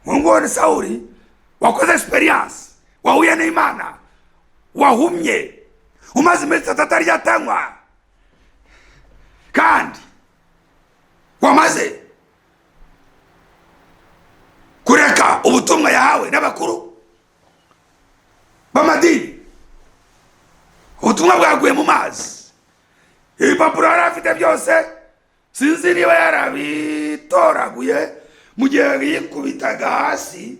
Mungu ni Sawuli wakoze experience, wahuye n'Imana, wahumye, umaze iminsi atari yatanywa, kandi wamaze kureka ubutumwa yahawe n'abakuru b'amadini. Ubutumwa bwaguye mu mazi. Ibipapuro yari afite byose sinzi niba yarabitoraguye mu gihe yikubitaga hasi.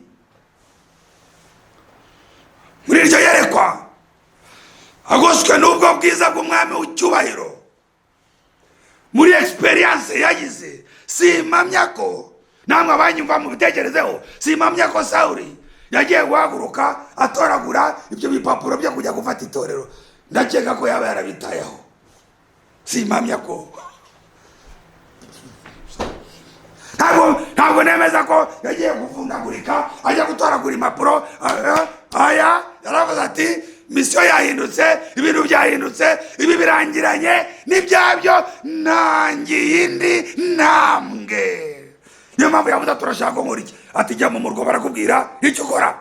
Muri iryo yerekwa agoswe n'ubwo bwiza bw'umwami w'icyubahiro, muri experience yagize, simpamya ko namwe abanyumva mu bitekerezeho, simpamya ko Sawuli yagiye guhaguruka atoragura ibyo bipapuro byo kujya gufata itorero. Ndakeka ko yaba yarabitayeho, simpamya ko. ntabwo nemeza ko yagiye kuvundagurika ajya gutoragura impapuro. Aya yaravuze ati misiyo yahindutse, ibintu byahindutse, ibi birangiranye n'ibyabyo, ntangiye indi ntambwe. Niyo mpamvu yavuze turashaka ko nkora iki, ati jya mu murwa barakubwira icyo ukora.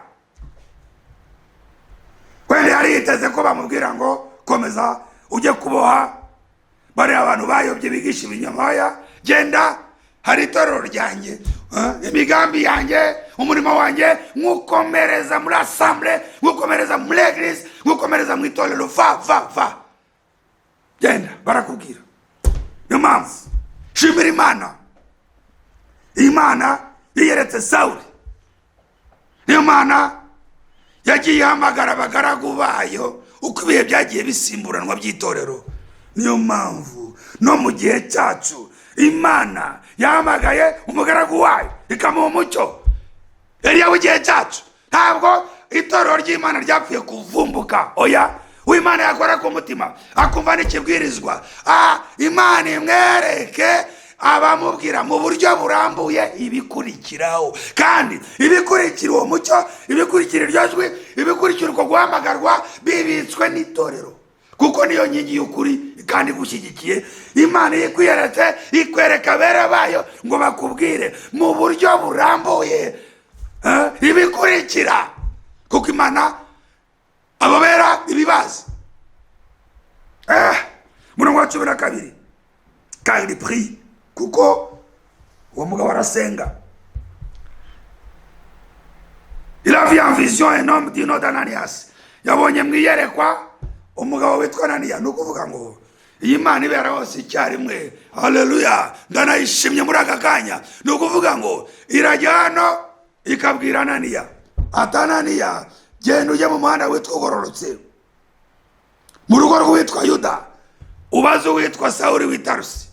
Wenda yari yiteze ko bamubwira ngo komeza ujye kuboha bariya abantu bayobye bigisha ibinyoma. Genda, hari itorero ryanjye, imigambi yanjye, umurimo wanjye nkukomereza muri assemble, nkukomereza muri eglise, nkukomereza mu itorero. Va genda, barakubwira. Niyo mpamvu shimira Imana. Imana yiyeretse Sawuli, niyo Mana yagiye ihamagara abagaragu bayo uko ibihe byagiye bisimburanwa by'itorero. Niyo mpamvu no mu gihe cyacu Imana yahamagaye umugaragu wayo ikamuha umucyo. Eliya w'igihe cyacu ntabwo itorero ry'Imana ryapfuye kuvumbuka. Oya, uw'Imana yakora ku mutima akumva n'ikibwirizwa, Imana imwereke abamubwira mu buryo burambuye ibikurikiraho, kandi ibikurikira uwo mucyo, ibikurikira iryo jwi, ibikurikira uko guhamagarwa bibitswe n'itorero, kuko niyo nkingi y'ukuri kandi gushyigikiye. Imana yikwiyeretse ikwereka bere bayo ngo bakubwire mu buryo burambuye ibikurikira, kuko Imana ababera ibibazo. Murongo wa 12, car il prie, kuko uwo mugabo arasenga. Il a vu en vision un homme du nom d'Ananias. Yabonye mwiyerekwa umugabo witwa Ananiya. Nukuvuga ngo iyi Mana ibera hose icyarimwe. Haleluya, ndanayishimye muri aka kanya. Nukuvuga ngo irajya hano ikabwira Ananiya, Ananiya, genda ujye mu muhanda witwa ugororotse, mu rugo rw'uwitwa Yuda, ubaze uwitwa Sawuli w'i Tarusi.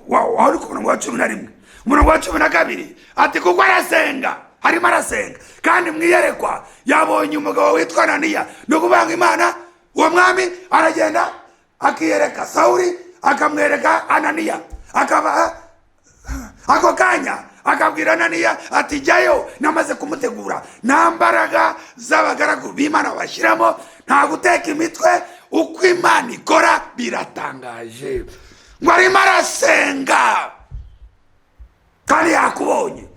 Wari ku murongo wa 11. Umurongo wa 12 ati kuko arasenga, harimo arasenga, kandi mwiyerekwa yabonye umugabo witwa Ananiya. Nukuvuga ngo Imana, uwo mwami aragenda akiyereka Sawuli, akamwereka Ananiya, akaba ako kanya akabwira Ananiya ati jyayo, namaze kumutegura. Nta mbaraga z'abagaragu b'Imana bashyiramo, nta guteka imitwe. Uko Imana ikora biratangaje. Ngo arimo arasenga kandi yakubonye.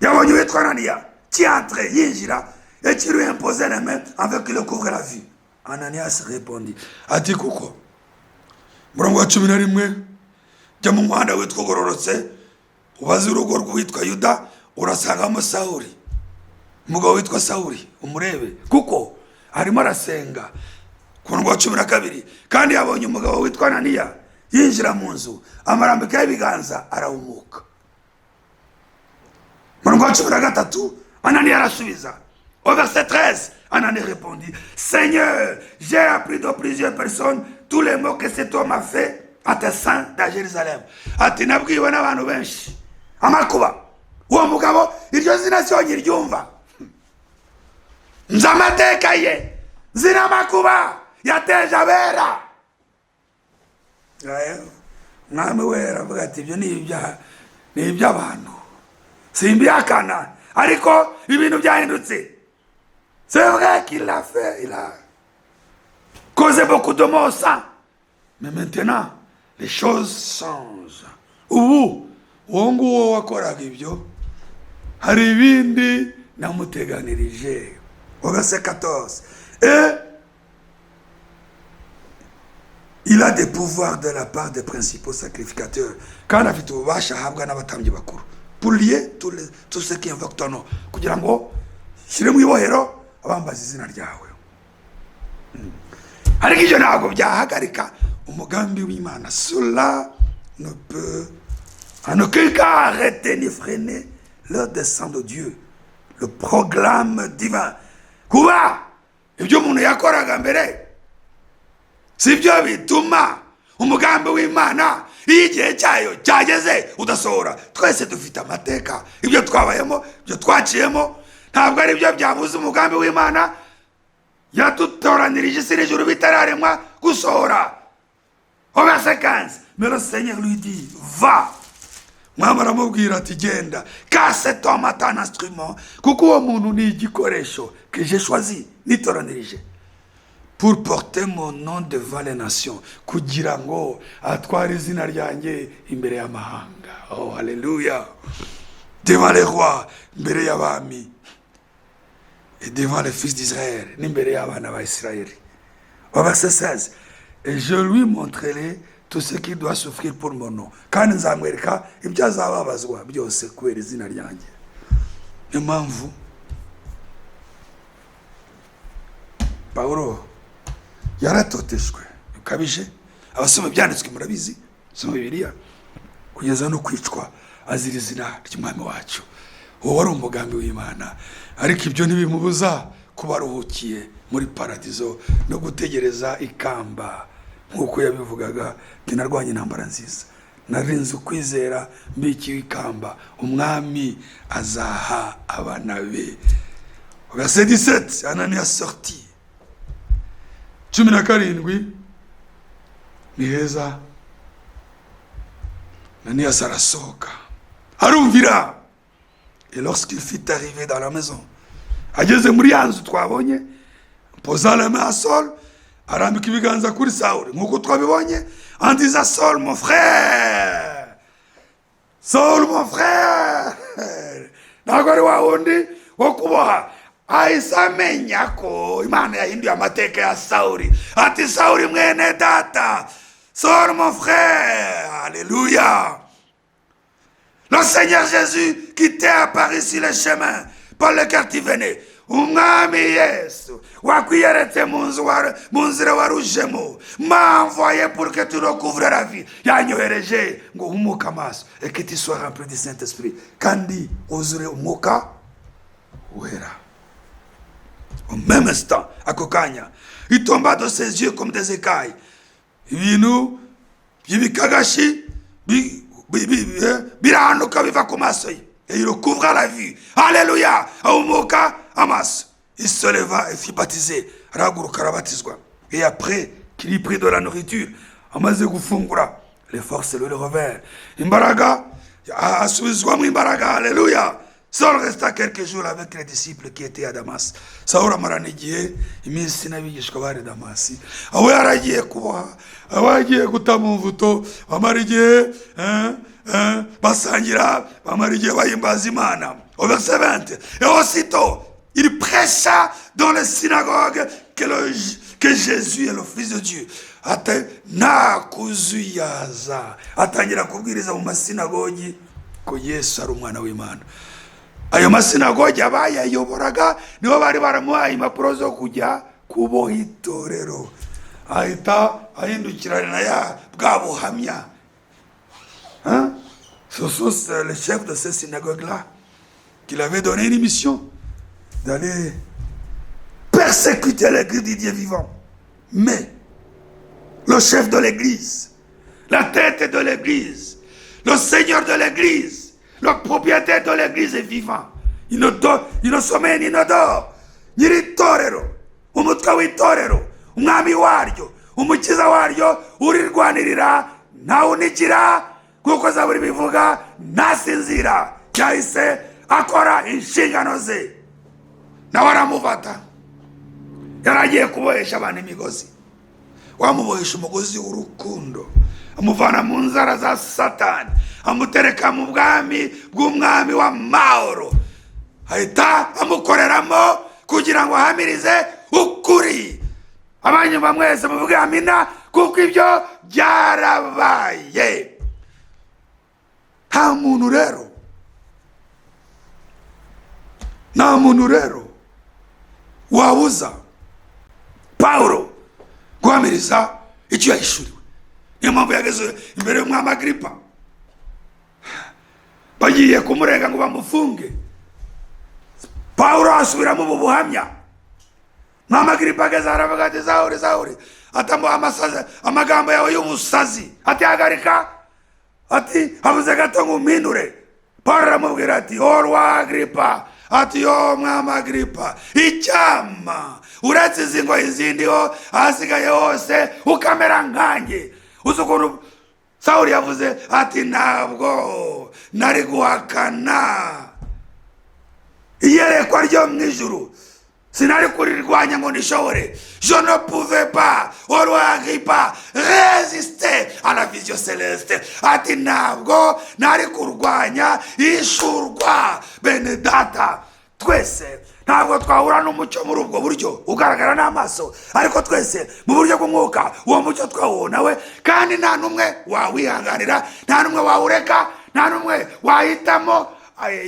Yabonye witwa Ananiya qui entre, yinjira, et qui lui imposait les mains avec qui le couvre la vue. Ananias répondit, ati kuko murongo wa 11, jya mu muhanda witwa ugororotse, ubaze urugo rw'uwitwa Yuda, urasangamo Sawuli, umugabo witwa Sawuli, umurebe, kuko arimo arasenga. Ku murongo wa 12, kandi yabonye umugabo witwa Ananiya yinjira mu nzu, amarambikaho ibiganza, arahumuka. Murongo wa 13, Ananiya arasubiza. Au verset 13, Ananias répondit, Seigneur, j'ai appris de plusieurs personnes tous les mots que cet homme a fait à tes saints à Jérusalem. Ati nabwiwe n'abantu benshi amakuba uwo mugabo, iryo zina siyonye ryumva. Nzi amateka ye, nzi n'amakuba yateje abera. Mwami wera avuga ati ibyo ni iby'abantu, simbihakana, ariko ibintu byahindutse. C'est vrai qu'il a fait, il a causé beaucoup de morts, ça. Mais maintenant, les choses changent. Ubu, uwo nguwo wakoraga ibyo, hari ibindi namuteganirije. Au verset 14. Et il a des pouvoirs de la part des principaux sacrificateurs. Quand afite ububasha ahabwa n'abatambyi bakuru, pour lier tous ceux qui invoquent ton nom, kugira ngo shyire mu ibohero abambaza izina ryawe. Ariko ibyo ntabwo byahagarika umugambi w'Imana. Cela ne peut en aucun cas arrêter ni freiner le dessein de Dieu, le programme divin. Kuba ibyo umuntu yakoraga mbere si byo bituma umugambi w'Imana iyo igihe cyayo cyageze udasohora. Twese dufite amateka, ibyo twabayemo, ibyo twaciyemo, ntabwo ari byo byabuze umugambi w'Imana yadutoranirije isi n'ijuru bitararemwa gusohora. Au verset 15, mais le Seigneur lui dit, va, mwami aramubwira ati genda, car cet homme est un instrument, kuko uwo muntu ni igikoresho que j'ai choisi, nitoranirije, pour porter mon nom devant les nations, kugira ngo atware izina ryanjye imbere y'amahanga. Oh haleluya. Devant les rois, imbere y'abami, et devant les fils d'Israël, n'imbere y'abana ba Israël. Au verset 16, et je lui montrerai tout ce qu'il doit souffrir pour mon nom, kandi nzamwereka ibyo azababazwa byose kubera izina ryanjye. Niyo mpamvu Pawulo yaratoteshwe bikabije. Abasoma ibyanditswe murabizi, soma Bibiliya, kugeza no kwicwa azira izina ry'umwami wacu. Uwo wari umugambi w'Imana, ariko ibyo ntibimubuza kuba aruhukiye muri paradizo no gutegereza ikamba, nk'uko yabivugaga, narwanye intambara nziza, narinze ukwizera, mbikiwe ikamba umwami azaha abana be. Verset 17, Anania sorti. 17 ni heza, Ananias arasohoka arumvira. Et lorsqu'il fut arrivé dans la maison, ageze muri yanzu twabonye, posa la main à Saul, arambika ibiganza kuri Saul, nk'uko twabibonye, en disant Saul mon frère, Saul mon frère. Ntabwo ari wa wundi wo kuboha, ahise amenya ko Imana yahinduye amateka ya Sauli, ati Sauli mwene data, Saul mon frère. Alléluia. Le Seigneur Jésus qui t'est apparu sur le chemin par lequel tu venais, umwami Yesu wakwiyeretse mu nzira warujemo, m'a envoyé pour que tu recouvres la vie, yanyohereje ngo uhumuke amaso, et que tu sois rempli du Saint-Esprit, kandi wuzure umwuka wera. Au même instant, ako kanya, il tomba de ses yeux comme des écailles, ibintu by'ibikagashi birahanuka biva ku maso ye, et il recouvra la vue. Alléluia. Ahumuka amaso, il se leva et fit baptiser, arahaguruka arabatizwa. Et après qu'il y prit de la nourriture, amaze gufungura, les forces le revinrent, imbaraga asubizwamo imbaraga. Alléluia. Saul resta quelques jours avec les disciples qui étaient à Damas. Saul amarana igihe iminsi n'abigishwa bari Damasi, aho yaragiye kuboha, aho yagiye guta mu mvuto, bamara igihe basangira, bamara igihe bahimbaza Imana. Au verset 20, et aussitôt il prêcha dans les synagogues que Jésus est le Fils de Dieu. Ate nakuzuyaza, atangira kubwiriza mu masinagogi ko Yesu ari umwana w'Imana. Ayo masinagogi abayayoboraga nibo bari baramuhaye impapuro zo kujya kuboha itorero, ahita ahindukirana ya bwa buhamya. Ce sont les chefs de ces synagogues-là qui lui avaient donné une mission d'aller persécuter l'église du Dieu vivant. Mais le chef de l'église, la tête de l'église, le seigneur de l'église, le propriétaire de l'église est vivant. Il ne sommeille ni ne dort. Nyiri torero, umutwe w'itorero, umwami waryo, umukiza waryo, urirwanirira, ntawunikira, kuko Zaburi bivuga, ntasinzira, yahise akora inshingano ze. Nawe aramufata, yaragiye kubohesha abantu imigozi. Wamubohesha umugozi w'urukundo, amuvana mu nzara za Satani, amutereka mu bwami bw'umwami wa mahoro, ahita amukoreramo kugira ngo ahamirize ukuri. Abanyuma mwese muvuge amina, kuko ibyo byarabaye. Nta muntu rero wabuza Pawulo guhamiriza icyo yahishuriwe. Niyo mpamvu yageze imbere y'umwami Agripa, bagiye kumurenga ngo bamufunge. Pawulo asubiramo ubu buhamya. Mwami Agripa ageze aravuga ati Sawuli, atamuha amagambo yawe y'ubusazi, ati hagarika, ati habuze gato ngo umpindure. Pawulo aramubwira ati o rwa Agripa, ati yo mwami Agripa, icyama uretse izi ngoyi zindi ho ahasigaye hose ukamera nkanjye. Uzi ukuntu Sawuli yavuze ati ntabwo nari guhakana iyerekwa ryo mu ijuru, sinari kurirwanya ngo ndishobore. Je ne pouvais pas, au roi Agrippa, résister à la vision céleste. Ati ntabwo nari kurwanya ishurwa. Bene data, twese ntabwo twahura n'umucyo muri ubwo buryo ugaragara n'amaso, ariko twese mu buryo bw'umwuka uwo mucyo twawubona we, kandi nta n'umwe wawihanganira, nta n'umwe wawureka, nta n'umwe wahitamo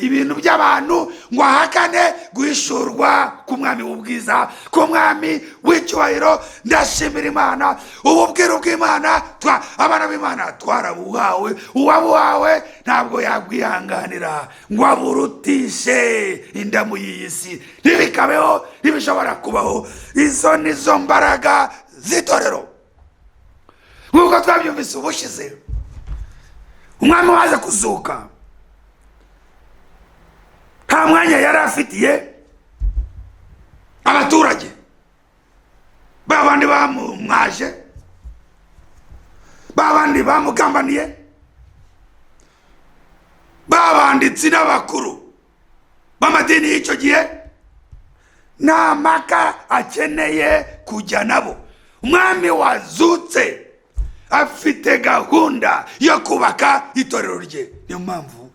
ibintu by'abantu ngo ahakane guhishurwa k'umwami w'ubwiza, k'umwami w'icyubahiro. Ndashimira Imana, ububwiro bw'Imana abana b'Imana twarabuhawe. Uwabuhawe ntabwo yabwihanganira ngo aburutishe indamu y'iyi si. Ntibikabeho, ntibishobora kubaho. Izo nizo mbaraga z'itorero, nk'uko twabyumvise ubushize. Umwami waje kuzuka, nta mwanya yari afitiye abaturage babandi bamumwaje, babandi bamugambaniye, babanditsi n'abakuru b'amadini y'icyo gihe. nta maka akeneye kujya nabo. Umwami wazutse afite gahunda yo kubaka itorero rye. Niyo mpamvu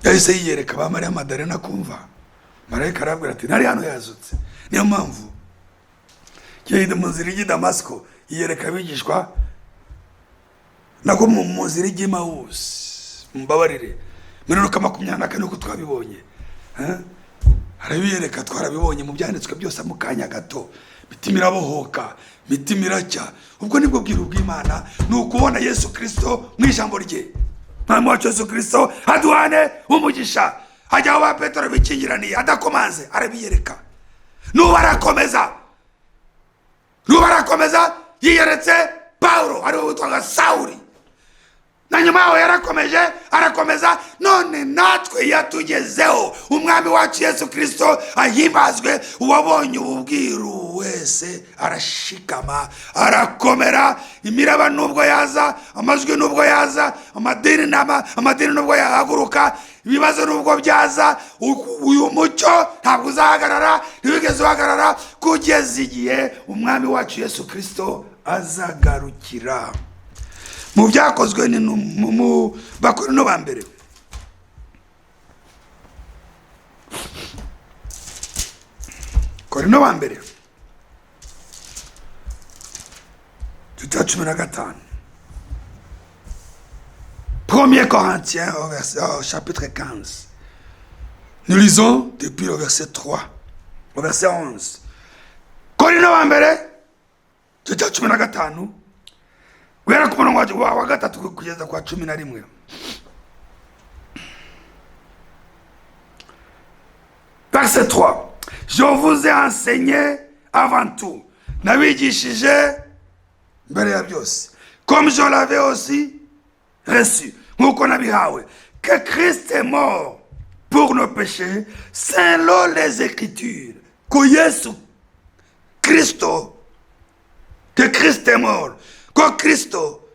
yahise yiyereka ba Mariya Madarena kumva marayika arabwira ati nari hano yazutse. Niyo mpamvu yahise mu nzira ijya i Damasiko yiyereka abigishwa, nako mu nzira ijya i Emawusi, mumbabarire muri Luka 24 uko twabibonye, arabiyereka, twarabibonye mu byanditswe byose mu kanya gato. Mitima irabohoka, mitima iracya. Ubwo nibwo bwiru bw'Imana, ni ukubona Yesu Kristo mu ijambo rye. Mwami wacu Yesu Kristo aduhane umugisha. Hajya aho ba Petero bikingiraniye adakomanze, arabiyereka. Nuba arakomeza yiyeretse Paulo, ariwe witwaga Sawuli. Na nyuma yaho arakomeza, none natwe yatugezeho. Umwami wacu Yesu Kristo ahimbazwe. Uwabonye ububwiru wese arashikama, arakomera. Imiraba nubwo yaza, amajwi nubwo yaza, amadini nubwo yahaguruka, ibibazo nubwo byaza, uyu mucyo ntabwo uzahagarara, ntiwigeze uhagarara kugeza igihe umwami wacu Yesu Kristo azagarukira. Mu byakozwe ni mu Bakorino ba mbere, Korino ba mbere cya 15. 1 Corinthiens au chapitre 15. Nous lisons depuis le verset 3 au verset 11. Korino ba mbere cya 15 guhera ku murongo wa 3 kugeza kwa 11. Verset 3. Je vous ai enseigné avant tout, nabigishije mbere ya byose, comme je l'avais aussi reçu, nkuko nabihawe, que Christ est mort pour nos péchés selon les Écritures. Que Yesu Kristo, que Christ est mort, que Kristo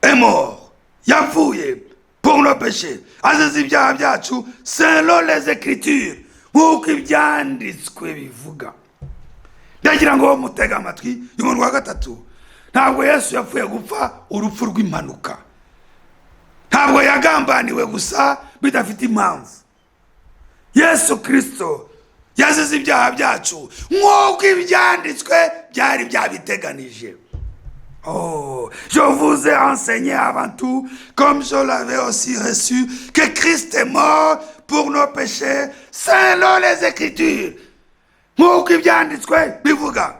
est mort, yapfuye pour nos péchés, azize ibyaha byacu selon les Écritures, nkuko ibyanditswe bivuga. Ndagira ngo mutega amatwi y'umuntu wa gatatu. Ntabwo Yesu yapfuye gupfa urupfu rw'impanuka, ntabwo yagambaniwe gusa bidafite impamvu. Yesu Kristo yazize ibyaha byacu nkuko ibyanditswe byari byabiteganije. Oh, je vous ai enseigné avant tout, comme je l'avais aussi reçu, que Christ est mort pour nos péchés selon les Écritures. Nkuko ibyanditswe bivuga.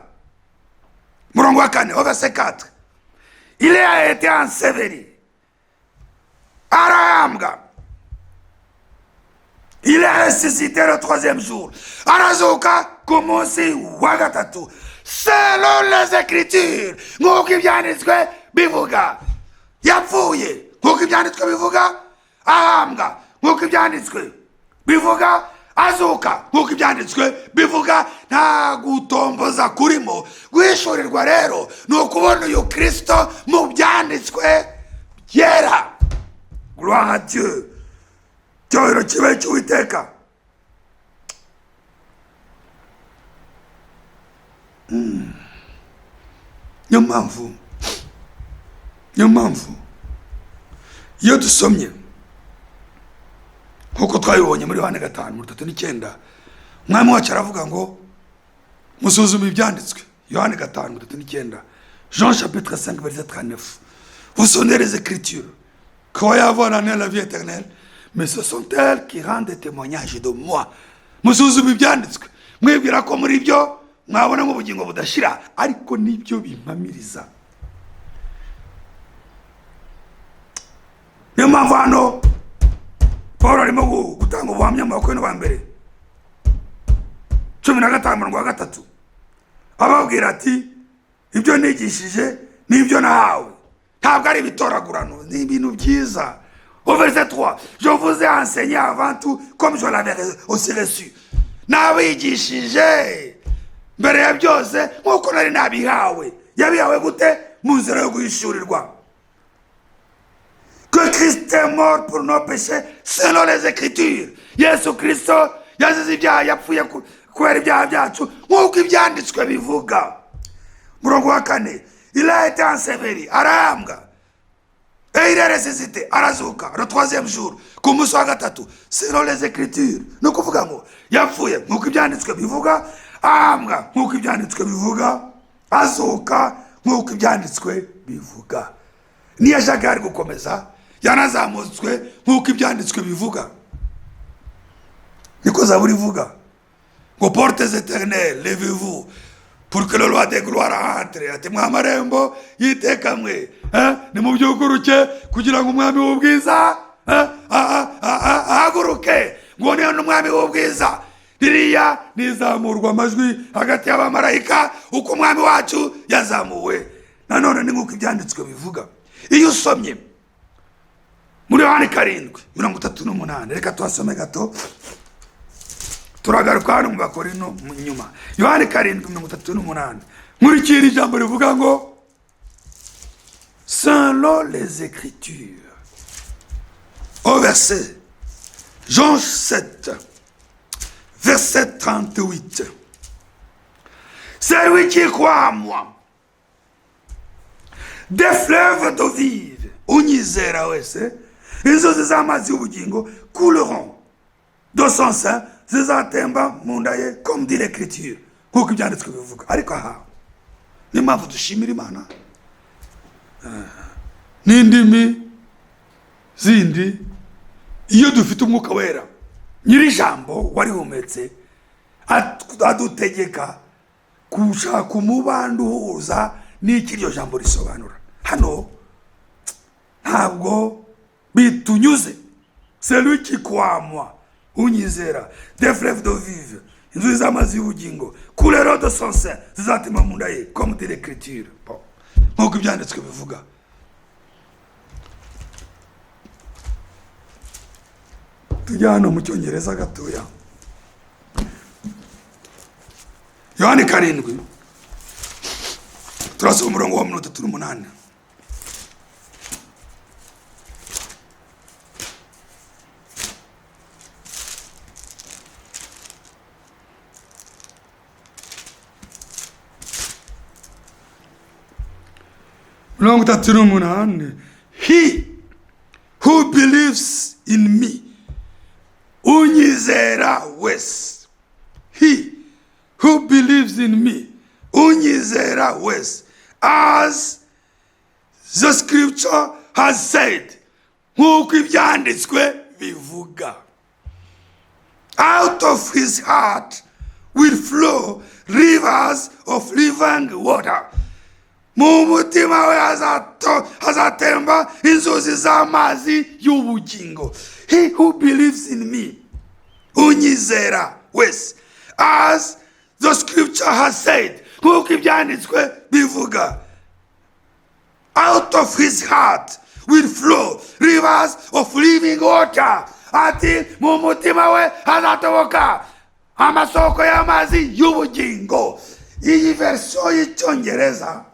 Murongo wa 4 au verset 4. Il a été enseveli, arahambwa, il est ressuscité le 3e jour, arazuka ku munsi wa gatatu selon les Écritures. Nkuko ibyanditswe bivuga. Yapfuye nkuko ibyanditswe bivuga, ahambwa nkuko ibyanditswe bivuga, azuka nk'uko ibyanditswe bivuga, nta gutomboza kurimo. Guhishurirwa rero ni ukubona uyu Kristo mu byanditswe byera. Gloire à Dieu. Cyubahiro kibe cy'Uwiteka. Niyo mpamvu iyo dusomye nk'uko twabibonye muri Yohana 5:39, umwami wacu aravuga ngo musuzume ibyanditswe. Yohana 5:39, Jean chapitre 5 verset 39. Vous sonnez les Écritures, croyez avoir en elles la vie éternelle, mais ce sont elles qui rendent témoignage de moi. Musuzume ibyanditswe, mwibwira ko muri byo mwabona mu bugingo budashira, ariko nibyo bimpamiriza. Niyo mpamvu hano Paulo arimo gutanga ubuhamya mu Bakorinto ba mbere 15:3, ababwira ati ibyo nigishije n'ibyo nahawe ntabwo ari ibitoragurano, ni ibintu byiza. Au verset 3, je vous ai enseigné avant tout comme je l'avais aussi reçu. Nabigishije mbere ya byose nk'uko nari nabihawe. Yabihawe gute? Mu nzira yo guhishurirwa. Que Christ est mort pour nos péchés selon les Écritures. Yesu Kristo yazize ibyaha, yapfuye kubera ibyaha byacu nk'uko ibyanditswe bivuga. Murongo wa 4, il a été enseveli, arahambwa, et il est ressuscité, arazuka le 3e jour, ku munsi wa gatatu, selon les Écritures. Ni ukuvuga ngo yapfuye nk'uko ibyanditswe bivuga, ahambwa nk'uko ibyanditswe bivuga, azuka nk'uko ibyanditswe bivuga. Niyashaka ari gukomeza, yanazamutswe nk'uko ibyanditswe bivuga. Niko Zaburi ivuga ngo portes éternelles, levez-vous pour que le roi de gloire entre. Ati mwamarembo y'iteka mwe, ni mu byuguruke kugira ngo umwami w'ubwiza ahaguruke. Ngo niyo n'umwami w'ubwiza. Ririya nizamurwa amajwi hagati y'abamarayika uko umwami wacu yazamuwe. Nanone ni nk'uko ibyanditswe bivuga. Iyo usomye muri Yohana 7:38, reka tuhasome gato turagaruka hano mu Bakorinto nyuma. Yohana 7:38, nkurikira ijambo rivuga ngo selon les Écritures. Au verset Jean 7 verset 38, celui qui croit en moi, des fleuves d'eau vive unyizera wese inzuzi z'amazi y'ubugingo couleront de son sein, zizatemba mu nda ye, comme dit l'Écriture, nk'uko ibyanditswe bivuga. Ariko aha ni mpamvu dushimira Imana n'indimi zindi iyo dufite umwuka wera nyiri ijambo warihumetse adutegeka gushaka umubano uhuza n'iki iryo jambo risobanura. Hano ntabwo bitunyuze. Celui qui croit en moi, unyizera, des fleuves d'eau vive, inzuzi z'amazi y'ubugingo, couleront de son sein, zizatemba mu nda ye, comme dit l'Écriture. Nk'uko ibyanditswe bivuga. Tujya hano mu Cyongereza gatoya. Yohana 7, turasoma umurongo wa 38. He who believes in me, unyizera wese. He who believes in me, unyizera wese, as the scripture has said, nk'uko ibyanditswe bivuga. Out of his heart will flow rivers of living water. Mu mutima we hazatemba inzuzi z'amazi y'ubugingo. He who believes in me, unyizera wese, as the scripture has said, nk'uko ibyanditswe bivuga. Out of his heart will flow rivers of living water. ati mu mutima we hazatoboka amasoko y'amazi y'ubugingo. Iyi version y'icyongereza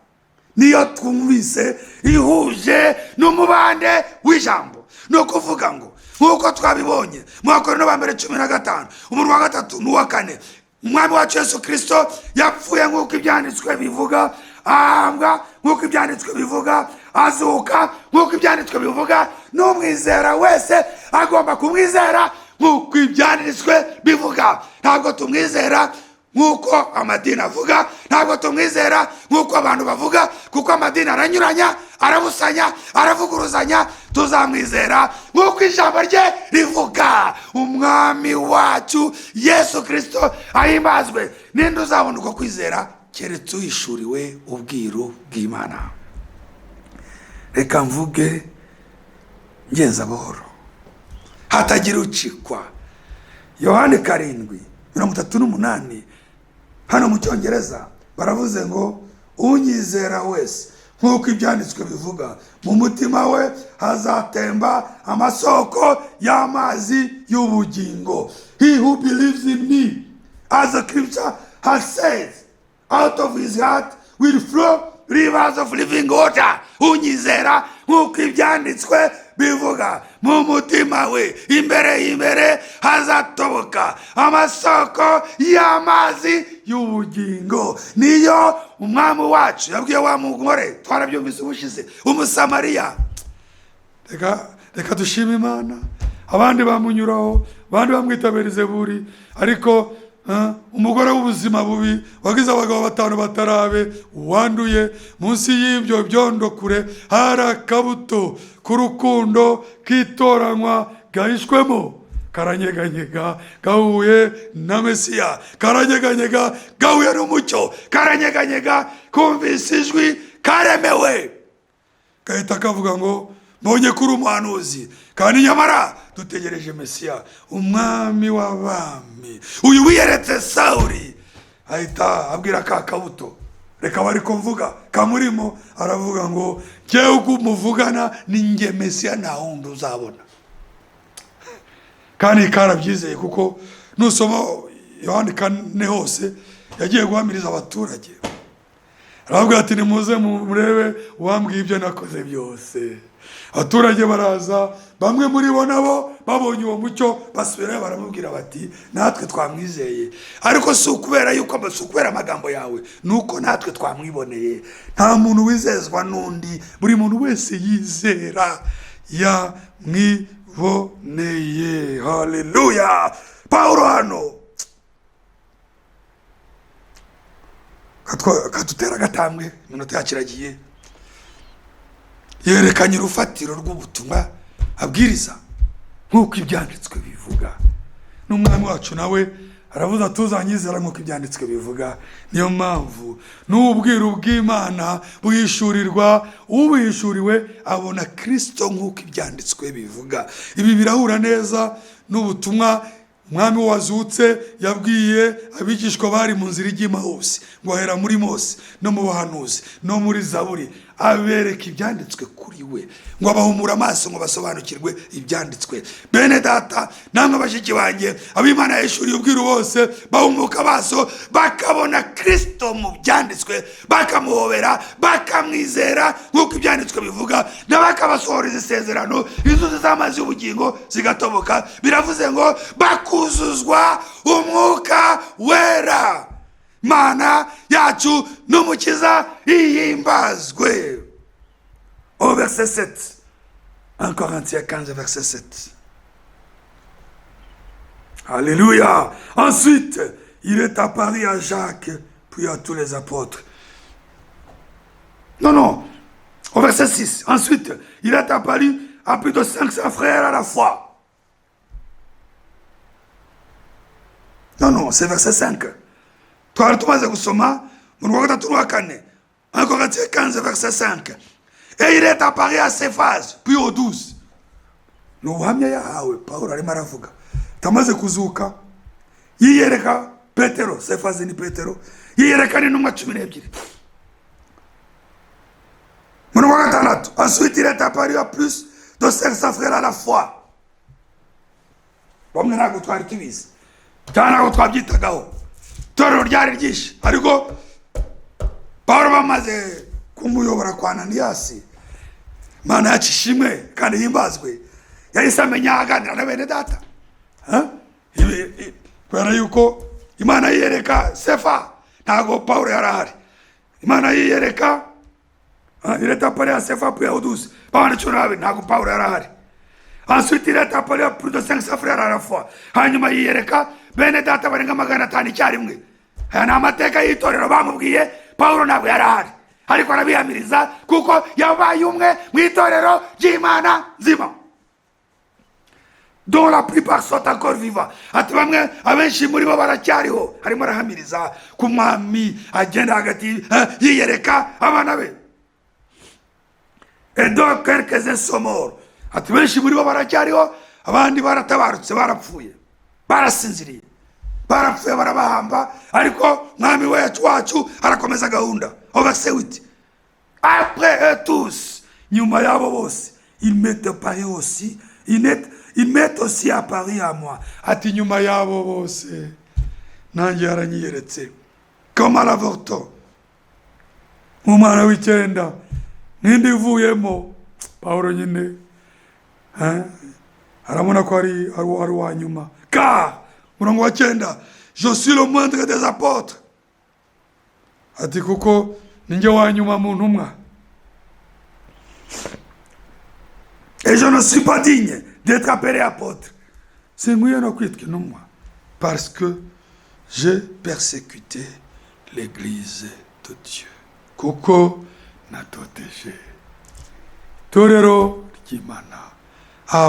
niyo twumvise ihuje n'umubande w'ijambo. Ni ukuvuga ngo nk'uko twabibonye mu Bakorinto ba mbere 15 umurongo wa 3 n'uwa 4, umwami wacu Yesu Kristo yapfuye nk'uko ibyanditswe bivuga, ahambwa nk'uko ibyanditswe bivuga, azuka nk'uko ibyanditswe bivuga. N'umwizera wese agomba kumwizera nk'uko ibyanditswe bivuga. Ntabwo tumwizera nk'uko amadini avuga, ntabwo tumwizera nk'uko abantu bavuga, kuko amadini aranyuranya, arabusanya, aravuguruzanya. Tuzamwizera nk'uko ijambo rye rivuga. Umwami wacu Yesu Kristo ahimbazwe. Ninde uzabona uko kwizera keretse uhishuriwe ubwiru bw'Imana? Reka mvuge ngenza buhoro hatagira ucikwa. Yohani 7:38 hano mu cyongereza baravuze ngo unyizera wese nk'uko ibyanditswe bivuga, mu mutima we hazatemba amasoko y'amazi y'ubugingo. He who believes in me, as the scripture has said, out of his heart will flow rivers of living water. Unyizera nk'uko ibyanditswe bivuga, mu mutima we imbere hazatoboka amasoko y'amazi y'ubugingo. Niyo umwami wacu yabwiye wa mugore, twarabyumvise ubushize, umusamariya. Reka dushime Imana. Abandi bamunyuraho, abandi bamwitabirize buri, ariko umugore w'ubuzima bubi wagize abagabo 5 batarabe, wanduye. Munsi y'ibyo byondo kure hari akabuto k'urukundo kitoranywa gahishwemo, karanyeganyega gahuye na Mesiya, karanyeganyega gahuye n'umucyo, karanyeganyega kumvise ijwi karemewe, gahita kavuga ngo mbonye kuri umuhanuzi, kandi nyamara dutegereje Mesiya, umwami w'abami. Uyu wiyeretse Sawuli ahita abwira ka kabuto, reka bari kuvuga kamurimo, aravuga ngo jyewe kumuvugana ni nge Mesiya, nta wundi uzabona. Kandi karabyizeye, kuko nusoma Yohani 4 hose yagiye guhamiriza abaturage, aravuga ati nimuze murebe uwambwiye ibyo nakoze byose. Abaturage baraza, bamwe muri bo nabo babonye uwo mucyo basubirayo baramubwira bati natwe twamwizeye, ariko si ukubera yuko kubera amagambo yawe, nuko natwe twamwiboneye. Nta muntu wizezwa n'undi, buri muntu wese yizera yamwiboneye. Haleluya. Paulo hano katutera gatambwe, iminota yakiragiye, yerekanye urufatiro rw'ubutumwa abwiriza nk'uko ibyanditswe bivuga. N'umwami wacu nawe aravuze atuzanyizera nk'uko ibyanditswe bivuga. Niyo mpamvu n'ubwiru bw'Imana bwishurirwa ubihishuriwe abona Kristo nk'uko ibyanditswe bivuga. Ibi birahura neza n'ubutumwa umwami wazutse yabwiye abigishwa bari mu nzira ijya Emawusi, ngo ahera muri Mose no mu bahanuzi no muri Zaburi, abereka ibyanditswe kuri we, ngo abahumura amaso ngo basobanukirwe ibyanditswe. Bene data namwe bashiki banjye, ab'Imana yishuriye ubwiru bose bahumuka amaso bakabona Kristo mu byanditswe, bakamuhobera, bakamwizera nk'uko ibyanditswe bivuga, n'abakabasohoreza isezerano, inzuzi z'amazi y'ubugingo zigatoboka. Biravuze ngo bakuzuzwa umwuka wera. Mana yacu n'umukiza ihimbazwe. Au verset 7, 1 Corinthiens 15 verset 7. Alléluia. Ensuite, il est apparu à Jacques, puis à tous les apôtres. Non. Au verset 6. Ensuite, il est apparu à plus de 500 frères à la fois. Non, c'est verset 5. Twari tumaze gusoma mu rwa 3 n'uwa 4, 1 Corinthiens 15 verset 5. Et il est apparu à Cephas, puis aux 12. N'ubuhamya yahawe Paulo arimo aravuga. Tamaze kuzuka yiyereka Petero, Cephas ni Petero, yiyereka n'intumwa 12. Mu rwa 6. Ensuite il est apparu à plus de 500 frères à la fois. bamwe ntabwo twari tubizi cyangwa ntabwo twabyitagaho. Itorero ryari ryinshi, ariko Pawulo bamaze kumuyobora kwa Ananiyasi, Imana yacu ishimwe kandi himbazwe, yahise amenya aganira na bene data. Kubera yuko Imana yiyereka Sefa, ntabwo Pawulo yari ahari. Imana yiyereka il est appelé à Sefa puis à 12. Pawulo cyurabe ntabwo Pawulo yari ahari. Ensuite il est appelé à plus de 500 frères à la fois. Hanyuma yiyereka bene data barenga 500 icyarimwe. Aya ni amateka y'itorero bamubwiye. Pawulo ntabwo yari ahari, ariko arabiyamiriza kuko yabaye umwe mu itorero ry'Imana nzima, dont la plupart sont encore vivants. Ati bamwe abenshi muri bo baracyariho. Harimo arahamiriza ku mwami agenda hagati yiyereka abana be. Et donc quelques-uns sont morts. Ati benshi muri bo baracyariho, abandi baratabarutse, barapfuye, barasinziriye, barapfuye, barabahamba, ariko mwami wacu arakomeza gahunda. Au verset 8, après eux tous, nyuma yabo bose, ils mettent Paris aussi, ils mettent aussi à Paris à moi. Ati nyuma yabo bose nanjye yaranyiyeretse Comme à l'avorto, umwana w'icyenda nindi ivuyemo. Pawulo nyine arabona ko ari wa nyuma. car murongo wa 9, je suis le moindre des apôtres. Ati kuko ninjye wa nyuma mu ntumwa, Et je ne suis pas digne d'être appelé apôtre, sinkwiye no kwitwa intumwa, parce que j'ai persécuté l'église de Dieu. kuko natoteje itorero ry'Imana.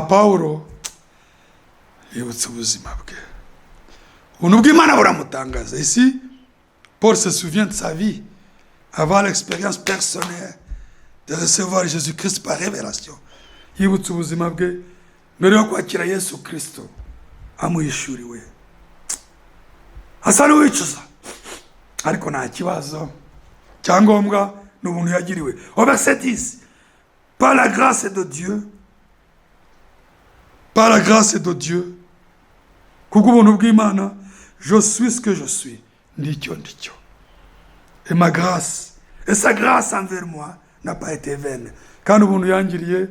Pawulo yibutse ubuzima bwe, ubuntu bw'Imana buramutangaza. Ici Paul se souvient de sa vie Avant l'expérience personnelle de recevoir Jésus-Christ par révélation. yibutse ubuzima bwe mbere yo kwakira Yesu Kristo amuhishuriwe. Asa n'uwicuza, ariko nta kibazo, cyangombwa ni ubuntu yagiriwe. Au verset 10, par la grâce de Dieu, Par la grâce de Dieu, kubw'ubuntu bw'Imana, je suis ce que je suis, ndicyo ndicyo. Et ma grâce, et sa grâce envers moi n'a pas été vaine. kandi ubuntu yangiriye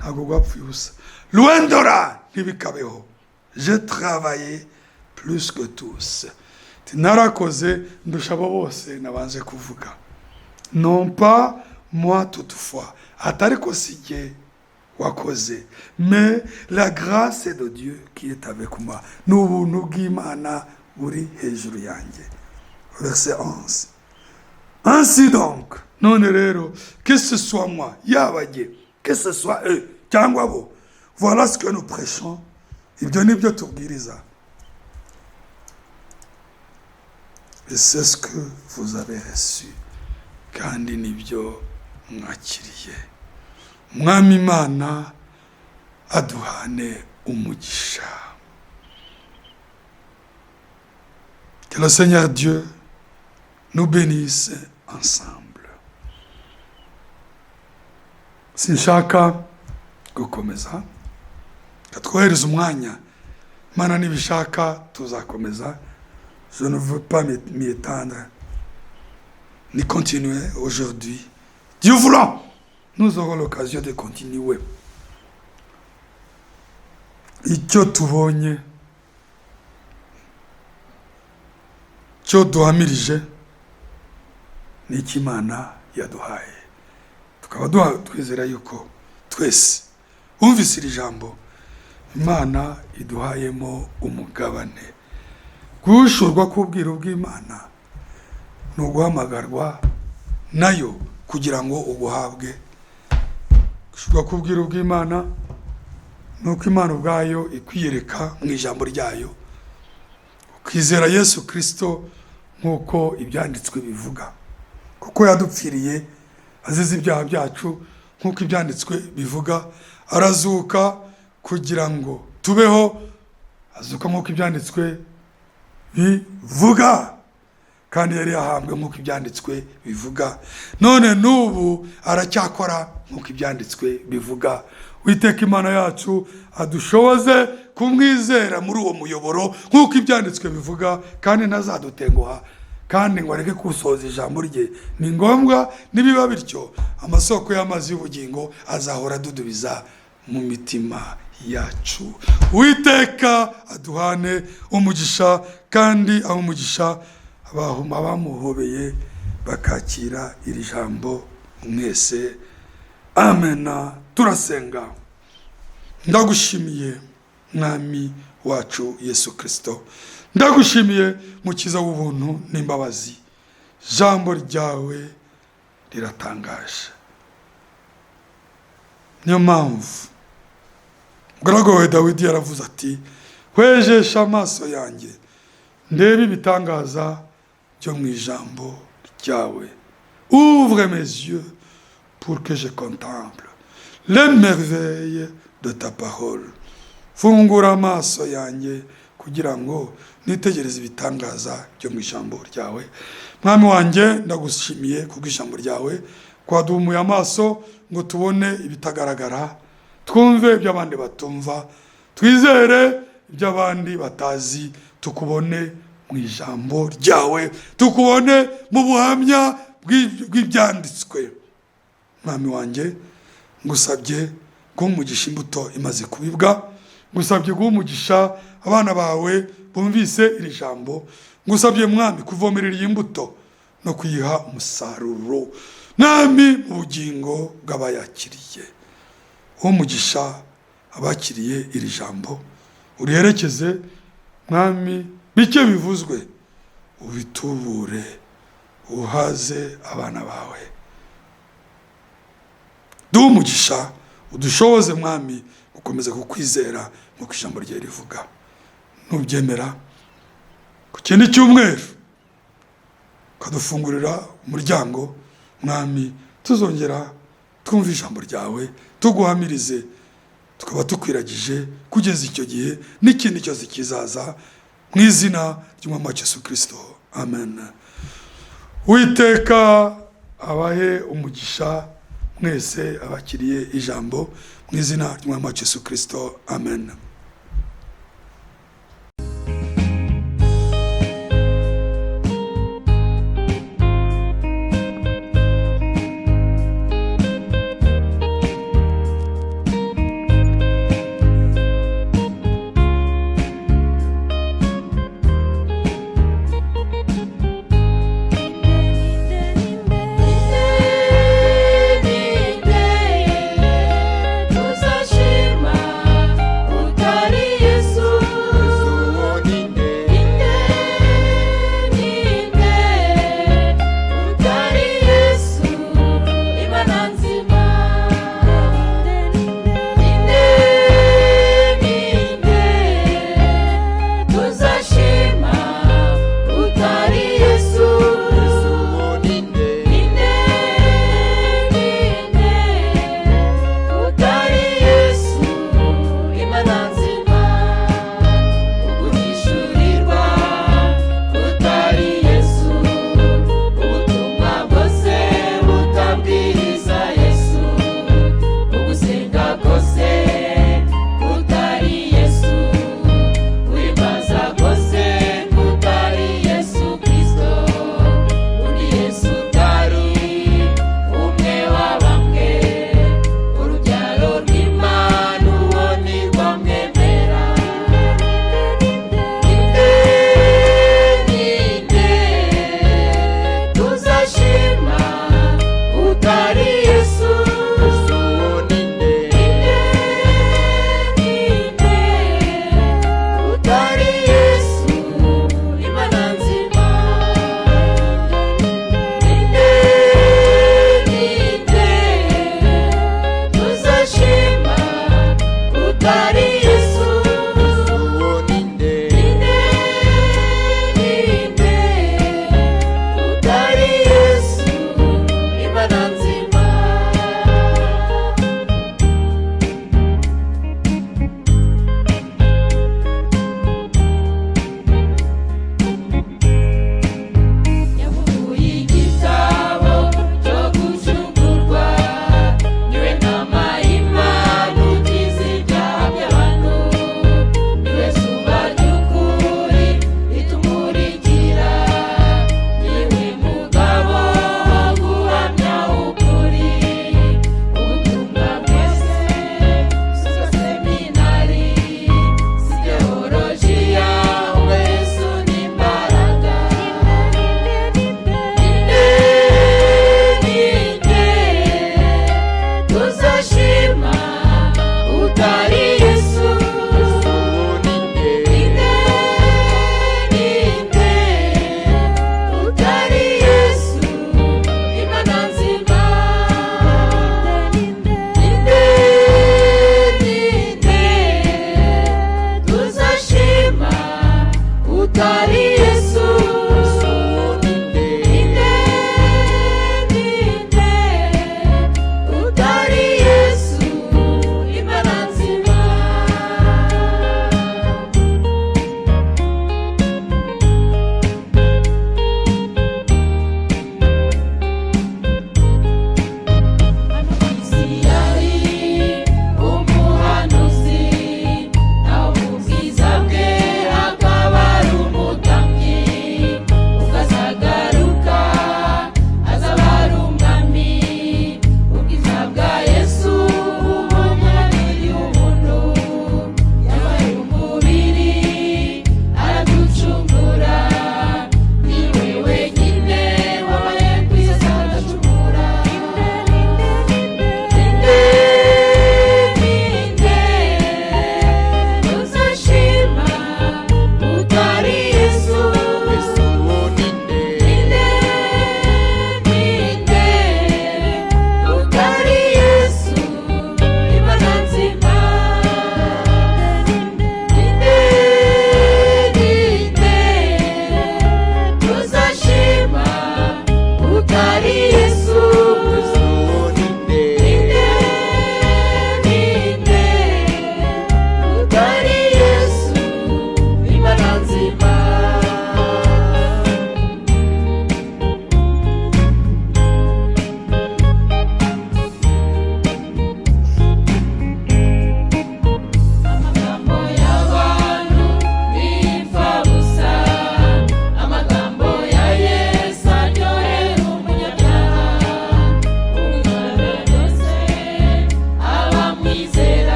ntabwo bwapfuye ubusa. Loin de là, Ntibikabeho, j'ai travaillé plus que tous. narakoze ndusha abo bose nabanze kuvuga. Non pas moi toutefois, atari ko si jye wakoze, mais la grâce de Dieu qui est avec moi. Ni ubuntu bw'Imana buri hejuru yanjye. Verset 11. Ainsi donc, none rero, que ce soit moi, yaba jye, Que ce soit eux, cyangwa bo, voilà ce que nous prêchons. Ibyo nibyo tubwiriza. et c'est ce que vous avez reçu. kandi nibyo mwakiriye. Mwami Imana aduhane umugisha. Que le Seigneur Dieu nous bénisse ensemble. Sinshaka gukomeza, katwohereza umwanya. Mana nibishaka tuzakomeza. Je ne veux pas m'y étendre ni continuer aujourd'hui. Dieu voulant, nous aurons l'occasion de continuer. Icyo tubonye, cyo duhamirije, ni Imana yaduhaye. Tukaba twizera yuko twese umvise iri jambo Imana iduhayemo umugabane. Gushurwa k'ubwiru bw'Imana ni uguhamagarwa nayo kugira ngo ubuhabwe. Gushurwa k'ubwiru bw'Imana ni uko Imana ubwayo ikwiyereka mu ijambo ryayo, ukizera Yesu Kristo nk'uko ibyanditswe bivuga, kuko yadupfiriye azize ibyaha byacu nk'uko ibyanditswe bivuga, arazuka kugira ngo tubeho, azuka nk'uko ibyanditswe bivuga, kandi yari yahambwe nk'uko ibyanditswe bivuga, none n'ubu aracyakora nk'uko ibyanditswe bivuga. Uwiteka Imana yacu adushoboze kumwizera muri uwo muyoboro nk'uko ibyanditswe bivuga, kandi ntazadutenguha, kandi ngo areke kusohoza ijambo rye. Ni ngombwa nibiba bityo, amasoko y'amazi y'ubugingo azahora adudubiza mu mitima yacu. Uwiteka aduhane umugisha, kandi aho umugisha abamuhobeye bakakira iri jambo mwese. Amena. Turasenga. Ndagushimiye mwami wacu Yesu Kristo, ndagushimiye mukiza w'ubuntu n'imbabazi. Jambo ryawe riratangaje. Niyo mpamvu Mugaragu Dawidi yaravuze ati, hwejesha amaso yanjye ndebe ibitangaza byo mu ijambo ryawe. Ouvre mes yeux pour que je contemple les merveilles de ta parole. Fungura amaso yanjye kugira ngo nitegereze ibitangaza byo mu ijambo ryawe. Mwami wanjye, ndagushimiye kubw'ijambo ryawe, kwaduhumuye amaso ngo tubone ibitagaragara, twumve ibyo abandi batumva, twizere ibyo abandi batazi, tukubone mu ijambo ryawe, tukubone mu buhamya bw'ibyanditswe. Mwami wanjye, ngusabye guha umugisha imbuto imaze kubibwa, ngusabye guha umugisha abana bawe bumvise iri jambo, ngusabye mwami kuvomerera iyi mbuto no kuyiha umusaruro, mwami mu bugingo bw'abayakiriye. Umugisha abakiriye iri jambo, uriherekeze mwami, bike bivuzwe ubitubure, uhaze abana bawe. Duha umugisha, udushoboze mwami gukomeza kukwizera nk'uko ijambo rye rivuga. Nubyemera, ku kindi cyumweru ukadufungurira umuryango mwami, tuzongera twumva ijambo ryawe, tuguhamirize, tukaba tukwiragije kugeza icyo gihe n'ikindi cyose kizaza, mu izina ry'Umwami wacu Yesu Kristo. Amen. Uwiteka abahe umugisha mwese abakiriye ijambo, mu izina ry'Umwami wacu Yesu Kristo. Amen.